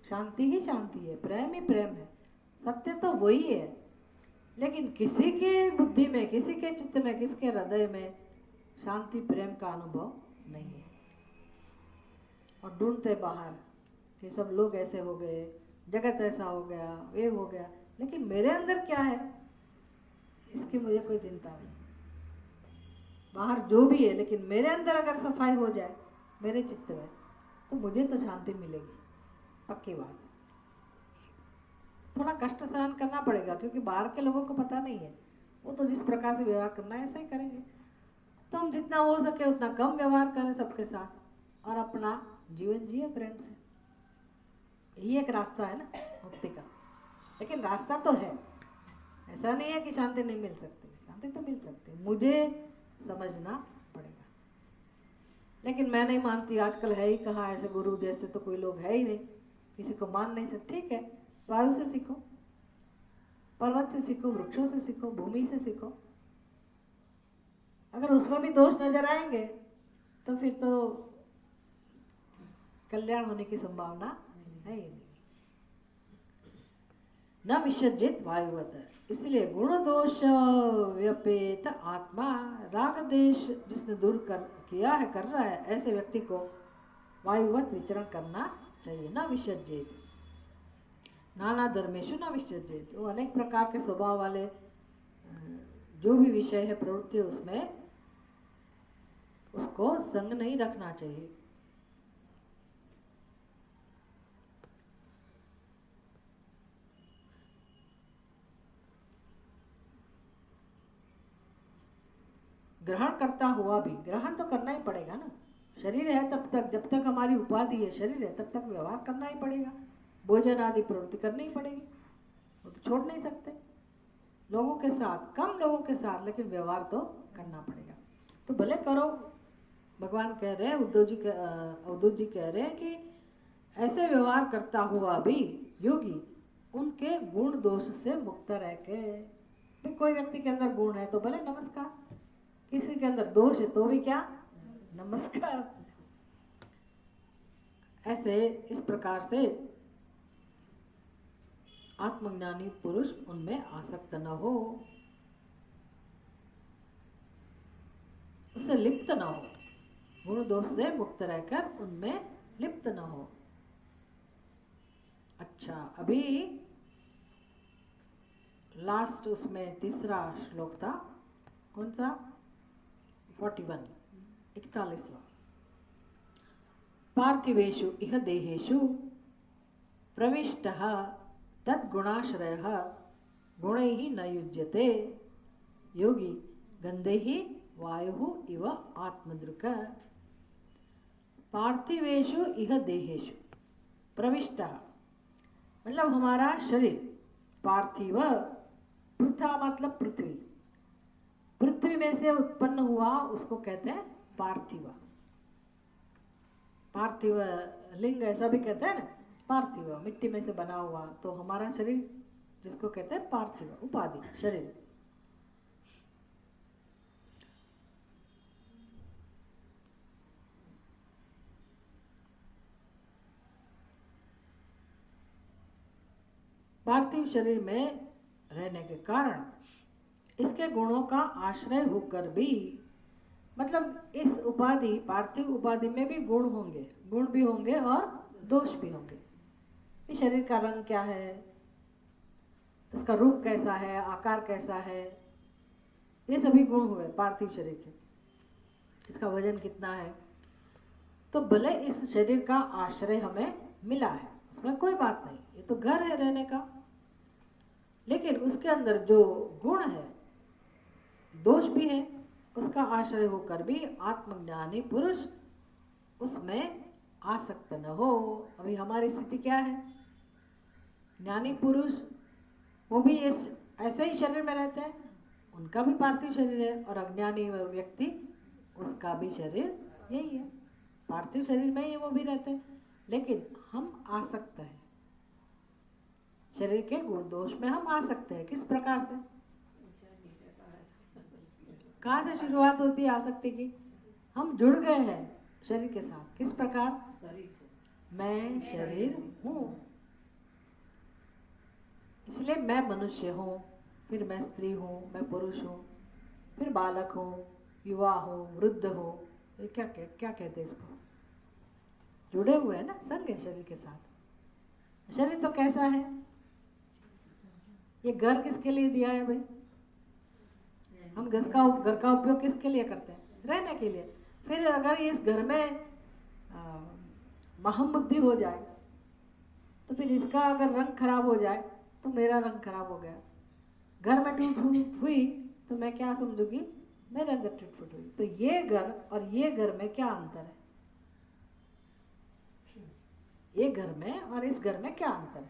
शांति ही शांति है, प्रेम ही प्रेम है, सत्य तो वही है। लेकिन किसी के बुद्धि में, किसी के चित्त में, किसके हृदय में शांति प्रेम का अनुभव नहीं है। और ढूंढते बाहर, कि सब लोग ऐसे हो गए, जगत ऐसा हो गया, वे हो गया, लेकिन मेरे अंदर क्या है इसकी मुझे कोई चिंता नहीं। बाहर जो भी है, लेकिन मेरे अंदर अगर सफाई हो जाए मेरे चित्त में, तो मुझे तो शांति मिलेगी, पक्की बात। थोड़ा कष्ट सहन करना पड़ेगा, क्योंकि बाहर के लोगों को पता नहीं है, वो तो जिस प्रकार से व्यवहार करना है ऐसा ही करेंगे। तो हम जितना हो सके उतना कम व्यवहार करें सबके साथ और अपना जीवन जिए प्रेम से। यही एक रास्ता है ना मुक्ति का। लेकिन रास्ता तो है, ऐसा नहीं है कि शांति नहीं मिल सकती, शांति तो मिल सकती है, मुझे समझना पड़ेगा। लेकिन मैं नहीं मानती, आजकल है ही कहाँ ऐसे गुरु जैसे, तो कोई लोग है ही नहीं, किसी को मान नहीं सकते। ठीक है, वायु से सीखो, पर्वत से सीखो, वृक्षों से सीखो, भूमि से सीखो। अगर उसमें भी दोष नजर आएंगे तो फिर तो कल्याण होने की संभावना है ही नहीं। न विसर्जित वायुवत, इसलिए गुण दोष व्यपेत आत्मा, राग देश जिसने दूर किया है, कर रहा है, ऐसे व्यक्ति को वायुवत विचरण करना चाहिए। न विसर्जित नाना धर्मेशु न विसर्जित, वो अनेक प्रकार के स्वभाव वाले जो भी विषय है, प्रवृत्ति, उसमें उसको संग नहीं रखना चाहिए। ग्रहण करता हुआ भी, ग्रहण तो करना ही पड़ेगा ना, शरीर है तब तक, जब तक हमारी उपाधि है शरीर है तब तक व्यवहार करना ही पड़ेगा, भोजन आदि प्रवृत्ति करनी ही पड़ेगी, वो तो छोड़ नहीं सकते। लोगों के साथ, कम लोगों के साथ, लेकिन व्यवहार तो करना पड़ेगा। तो भले करो, भगवान कह रहे हैं, अवधूत जी कह रहे हैं कि ऐसे व्यवहार करता हुआ भी योगी उनके गुण दोष से मुक्त रह के, कोई व्यक्ति के अंदर गुण है तो भले नमस्कार, किसी के अंदर दोष है तो भी क्या नमस्कार। ऐसे इस प्रकार से आत्मज्ञानी पुरुष उनमें आसक्त न हो, उससे लिप्त न हो, गुण दोष से मुक्त रहकर उनमें लिप्त न हो। अच्छा, अभी लास्ट उसमें तीसरा श्लोक था, कौन सा? 41, 41वां। पार्थिवेषु इह देहेषु प्रविष्टः तद्गुणाश्रयः गुणैः न युज्यते, योगी गन्धैः वायुः इव आत्मदृक्। पार्थिवेषु इह देहेषु प्रविष्टः मतलब हमारा शरीर, पार्थिव, पृथा मतलब पृथ्वी, पृथ्वी में से उत्पन्न हुआ उसको कहते हैं पार्थिव। पार्थिव लिंग ऐसा भी कहते हैं ना, पार्थिव मिट्टी में से बना हुआ, तो हमारा शरीर जिसको कहते हैं पार्थिव, उपाधि शरीर। पार्थिव शरीर में रहने के कारण इसके गुणों का आश्रय होकर भी, मतलब इस उपाधि, पार्थिव उपाधि में भी गुण होंगे, गुण भी होंगे और दोष भी होंगे। इस शरीर का रंग क्या है, इसका रूप कैसा है, आकार कैसा है, ये सभी गुण हुए पार्थिव शरीर के। इसका वजन कितना है, तो भले इस शरीर का आश्रय हमें मिला है, उसमें कोई बात नहीं, ये तो घर है रहने का, लेकिन उसके अंदर जो गुण है, दोष भी है, उसका आश्रय होकर भी आत्मज्ञानी पुरुष उसमें आसक्त न हो। अभी हमारी स्थिति क्या है, ज्ञानी पुरुष वो भी इस ऐसे ही शरीर में रहते हैं, उनका भी पार्थिव शरीर है, और अज्ञानी व्यक्ति उसका भी शरीर यही है, पार्थिव शरीर में ही वो भी रहते हैं, लेकिन हम आसक्त हैं, शरीर के गुण दोष में हम आ सकते हैं। किस प्रकार से, कहाँ से शुरुआत होती है आसक्ति की? हम जुड़ गए हैं शरीर के साथ। किस प्रकार? मैं शरीर हूँ, इसलिए मैं मनुष्य हूँ, फिर मैं स्त्री हूँ, मैं पुरुष हूँ, फिर बालक हूँ, युवा हूँ, वृद्ध हूँ, क्या कहते हैं इसको? जुड़े हुए हैं ना, संग है शरीर के साथ। शरीर तो कैसा है? ये घर किसके लिए दिया है भाई? हम घर का उपयोग किसके लिए करते हैं? रहने के लिए। फिर अगर इस घर में महम बुद्धि हो जाए तो फिर इसका अगर रंग खराब हो जाए तो मेरा रंग खराब हो गया। घर में टूट फूट हुई तो मैं क्या समझूंगी? मेरे अंदर टूट फूट हुई। तो ये घर और ये घर में क्या अंतर है? ये घर में और इस घर में क्या अंतर है?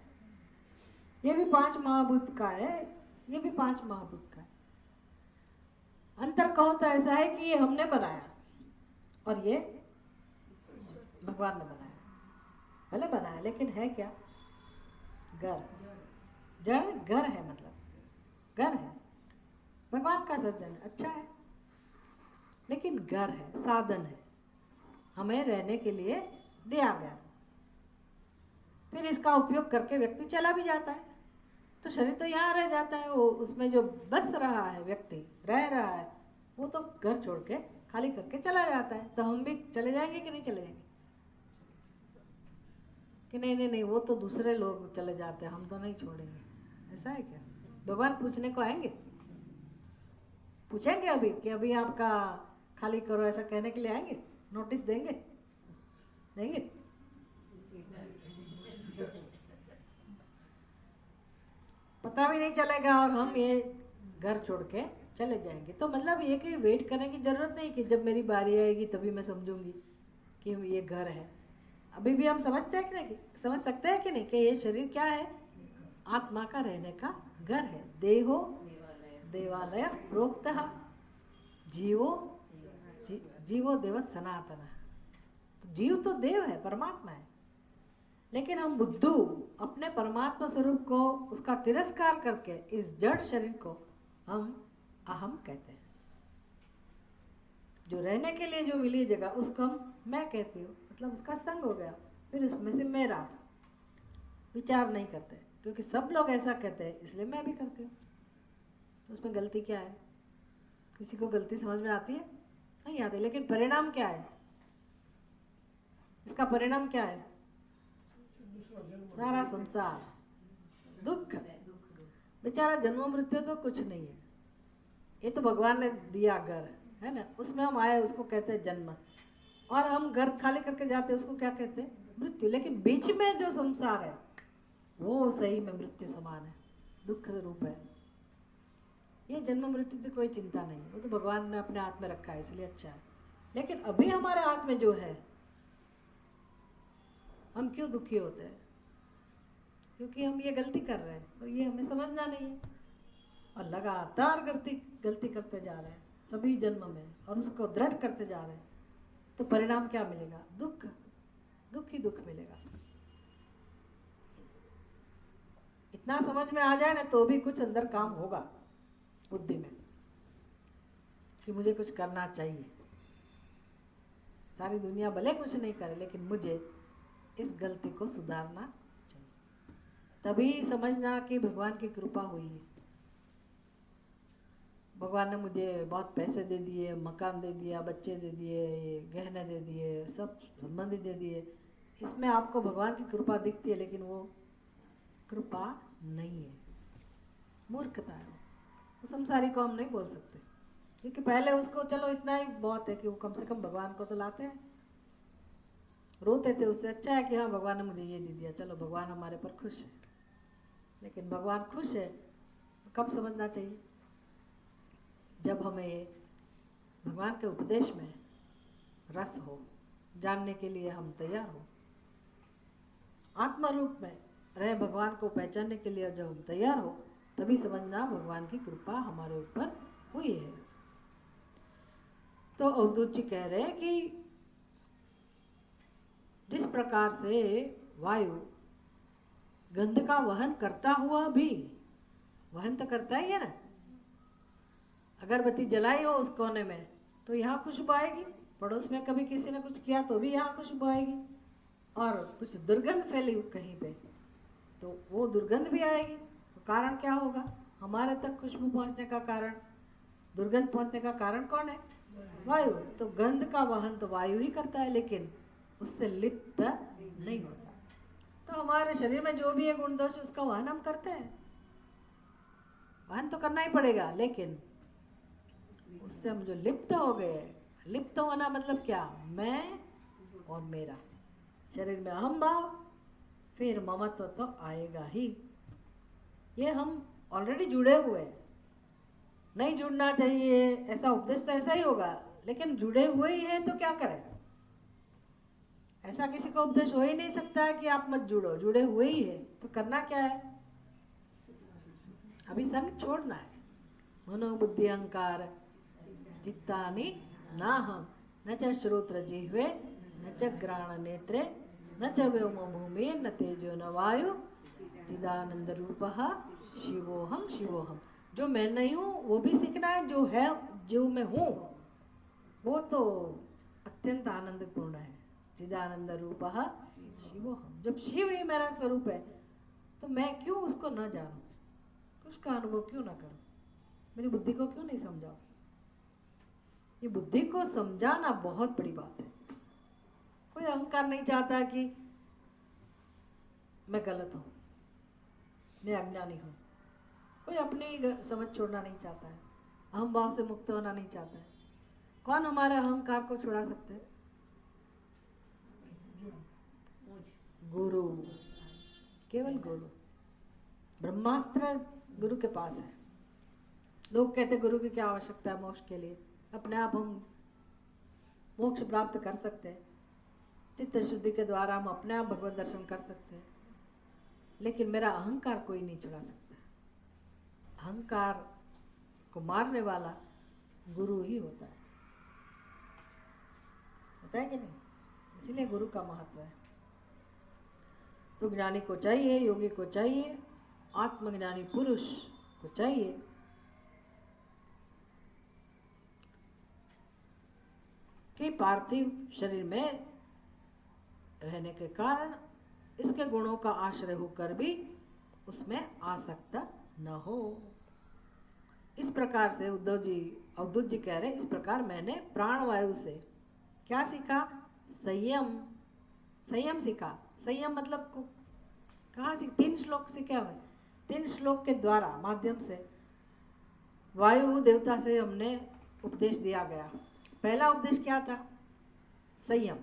ये भी 5 महाभूत का है, ये भी 5 महाभूत का है। अंतर कहो तो ऐसा है कि ये हमने बनाया और ये भगवान ने बनाया। भले बनाया लेकिन है क्या? घर। जड़ घर है, मतलब घर है, भगवान का सर्जन है, अच्छा है, लेकिन घर है, साधन है, हमें रहने के लिए दिया गया। फिर इसका उपयोग करके व्यक्ति चला भी जाता है तो शरीर तो यहाँ रह जाता है। वो उसमें जो बस रहा है, व्यक्ति रह रहा है, वो तो घर छोड़ के खाली करके चला जाता है। तो हम भी चले जाएंगे कि नहीं चले जाएंगे? कि नहीं नहीं नहीं, वो तो दूसरे लोग चले जाते हैं, हम तो नहीं छोड़ेंगे। ऐसा है क्या? भगवान पूछने को आएंगे? पूछेंगे अभी कि अभी आपका खाली करो, ऐसा कहने के लिए आएंगे? नोटिस देंगे? देंगे? पता भी नहीं चलेगा और हम ये घर छोड़ के चले जाएंगे। तो मतलब ये कि वेट करने की जरूरत नहीं कि जब मेरी बारी आएगी तभी मैं समझूंगी कि ये घर है। अभी भी हम समझते हैं कि नहीं, समझ सकते हैं कि नहीं कि ये शरीर क्या है? आत्मा का रहने का घर है। देहो देवालय प्रोक्तः जीवो देव सनातन। तो जीव तो देव है, परमात्मा है, लेकिन हम बुद्धू अपने परमात्मा स्वरूप को, उसका तिरस्कार करके इस जड़ शरीर को हम अहम कहते हैं। जो रहने के लिए जो मिली जगह उसको हम मैं कहती हूँ, मतलब उसका संग हो गया। फिर उसमें से मेरा विचार नहीं करते, क्योंकि सब लोग ऐसा कहते हैं इसलिए मैं भी करती हूँ। तो उसमें गलती क्या है? किसी को गलती समझ में आती है? नहीं आती। लेकिन परिणाम क्या है इसका? परिणाम क्या है? सारा संसार दुख। बेचारा जन्म मृत्यु तो कुछ नहीं है, ये तो भगवान ने दिया घर है ना, उसमें हम आए, उसको कहते हैं जन्म। और हम घर खाली करके जाते हैं, उसको क्या कहते हैं? मृत्यु। लेकिन बीच में जो संसार है वो सही में मृत्यु समान है, दुख रूप है। ये जन्म मृत्यु की कोई चिंता नहीं, वो तो भगवान ने अपने हाथ में रखा है, इसलिए अच्छा है। लेकिन अभी हमारे हाथ में जो है, हम क्यों दुखी होते हैं? क्योंकि हम ये गलती कर रहे हैं और ये हमें समझना नहीं है, और लगातार गलती करते जा रहे हैं सभी जन्म में, और उसको दृढ़ करते जा रहे हैं। तो परिणाम क्या मिलेगा? दुख, दुख ही दुख मिलेगा। इतना समझ में आ जाए ना तो भी कुछ अंदर काम होगा बुद्धि में कि मुझे कुछ करना चाहिए। सारी दुनिया भले कुछ नहीं करे, लेकिन मुझे इस गलती को सुधारना चाहिए। तभी समझना कि भगवान की कृपा हुई है। भगवान ने मुझे बहुत पैसे दे दिए, मकान दे दिया, बच्चे दे दिए, गहने दे दिए, सब संबंधी दे दिए, इसमें आपको भगवान की कृपा दिखती है, लेकिन वो कृपा नहीं है, मूर्खता है। वो संसारी को हम नहीं बोल सकते, क्योंकि पहले उसको चलो इतना ही बहुत है कि वो कम से कम भगवान को तो लाते हैं। रोते थे, उससे अच्छा है कि हाँ भगवान ने मुझे ये दे दिया, चलो भगवान हमारे पर खुश है। लेकिन भगवान खुश है तो कब समझना चाहिए? जब हमें ये भगवान के उपदेश में रस हो, जानने के लिए हम तैयार हो, आत्मा रूप में रहे भगवान को पहचानने के लिए जब हम तैयार हो, तभी समझना भगवान की कृपा हमारे ऊपर हुई है। तो अवधूत जी कह रहे हैं कि जिस प्रकार से वायु गंध का वहन करता हुआ भी, वहन तो करता ही है ना, अगरबत्ती जलाई हो उस कोने में तो यहाँ खुशबू आएगी, पड़ोस में कभी किसी ने कुछ किया तो भी यहाँ खुशबू आएगी, और कुछ दुर्गंध फैली कहीं पे तो वो दुर्गंध भी आएगी। तो कारण क्या होगा? हमारे तक खुशबू पहुँचने का कारण, दुर्गंध पहुँचने का कारण कौन है? वायु। तो गंध का वहन तो वायु ही करता है, लेकिन उससे लिप्त नहीं होता। तो हमारे शरीर में जो भी है गुण दोष उसका वहन हम करते हैं, वहन तो करना ही पड़ेगा, लेकिन उससे हम जो लिप्त हो गए, लिप्त होना मतलब क्या, मैं और मेरा, शरीर में अहम भाव, फिर ममत्व तो आएगा ही। ये हम ऑलरेडी जुड़े हुए हैं, नहीं जुड़ना चाहिए ऐसा उपदेश तो ऐसा ही होगा, लेकिन जुड़े हुए ही हैं तो क्या करें, ऐसा किसी का उपदेश हो ही नहीं सकता है कि आप मत जुड़ो, जुड़े हुए ही है तो करना क्या है, अभी संग छोड़ना है। मनोबुद्धि अहंकार चित्तानि नाहं न च श्रोत्र जिह्वे न च घ्राण नेत्रे न च व्योमो भूमि न तेजो न वायु चिदानंद रूपः शिवोहम शिवोहम। जो मैं नहीं हूँ वो भी सीखना है, जो है जो मैं हूँ वो तो अत्यंत आनंदपूर्ण है। चिदानंद रूपः शिवोहम, जब शिव ही मेरा स्वरूप है तो मैं क्यों उसको न जानूं, उसका अनुभव क्यों ना करूं, मेरी बुद्धि को क्यों नहीं समझाऊं। ये बुद्धि को समझाना बहुत बड़ी बात है। कोई अहंकार नहीं चाहता कि मैं गलत हूं, मैं अज्ञानी हूं, कोई अपनी समझ छोड़ना नहीं चाहता है, अहम भाव से मुक्त होना नहीं चाहता है। कौन हमारे अहंकार को छुड़ा सकते हैं, गुरु, केवल गुरु। ब्रह्मास्त्र गुरु के पास है। लोग कहते गुरु की क्या आवश्यकता है मोक्ष के लिए, अपने आप हम मोक्ष प्राप्त कर सकते हैं, चित्त शुद्धि के द्वारा हम अपने आप भगवत दर्शन कर सकते हैं, लेकिन मेरा अहंकार कोई नहीं छुड़ा सकता। अहंकार को मारने वाला गुरु ही होता है कि नहीं, इसीलिए गुरु का महत्व है। तो ज्ञानी को चाहिए, योगी को चाहिए, आत्मज्ञानी पुरुष को चाहिए कि पार्थिव शरीर में रहने के कारण इसके गुणों का आश्रय होकर भी उसमें आसक्त न हो। इस प्रकार से अवधूत जी कह रहे, इस प्रकार मैंने प्राणवायु से क्या सीखा, संयम, संयम सीखा। संयम मतलब कहाँ सीख, 3 श्लोक सीखे हमें, 3 श्लोक के द्वारा माध्यम से वायु देवता से हमने उपदेश दिया गया। पहला उपदेश क्या था, संयम।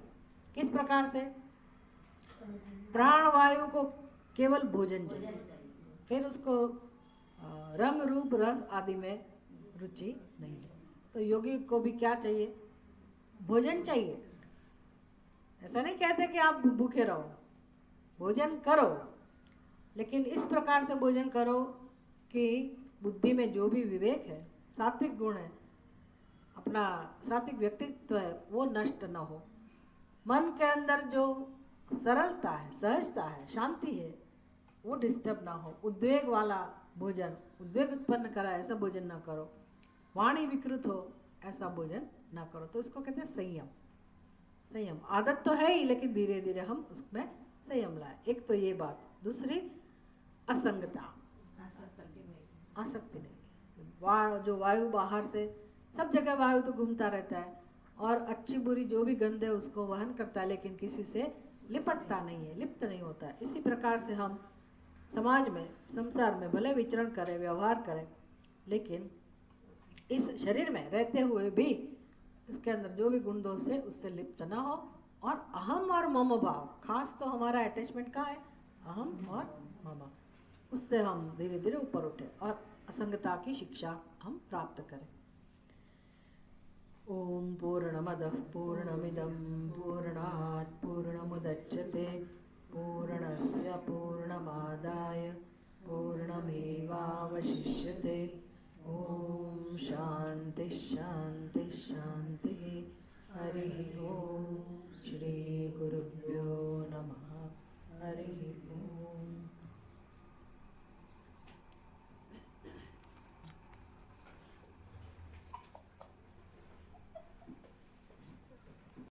किस प्रकार से, प्राण वायु को केवल भोजन चाहिए, फिर उसको रंग रूप रस आदि में रुचि नहीं है। तो योगी को भी क्या चाहिए, भोजन चाहिए। ऐसा नहीं कहते कि आप भूखे रहो, भोजन करो, लेकिन इस प्रकार से भोजन करो कि बुद्धि में जो भी विवेक है, सात्विक गुण है, अपना सात्विक व्यक्तित्व है, वो नष्ट न हो। मन के अंदर जो सरलता है, सहजता है, शांति है, वो डिस्टर्ब ना हो। उद्वेग वाला भोजन, उद्वेग उत्पन्न करा ऐसा भोजन ना करो, वाणी विकृत हो ऐसा भोजन ना करो। तो इसको कहते हैं संयम। संयम आदत तो है ही, लेकिन धीरे धीरे हम उसमें संयम लाए। एक तो ये बात, दूसरी असंगता, आसक्ति नहीं। जो वायु बाहर से, सब जगह वायु तो घूमता रहता है और अच्छी बुरी जो भी गंध है उसको वहन करता है, लेकिन किसी से लिपटता नहीं है, लिप्त नहीं होता है। इसी प्रकार से हम समाज में, संसार में भले विचरण करें, व्यवहार करें, लेकिन इस शरीर में रहते हुए भी इसके अंदर जो भी गुण दोष है उससे लिप्त ना हो। और अहम और मम भाव, खास तो हमारा अटैचमेंट का है, अहम और मम, उससे हम धीरे धीरे ऊपर उठे और असंगता की शिक्षा हम प्राप्त करें। ओम पूर्णमदः पूर्णमिदं पूर्णात् पूर्णमुदच्यते पूर्णस्य पूर्णमादाय पूर्णमेवावशिष्यते। ओम शांति शांति शांति। हरि ओम। श्री गुरुभ्यो नमः। हरि ओम।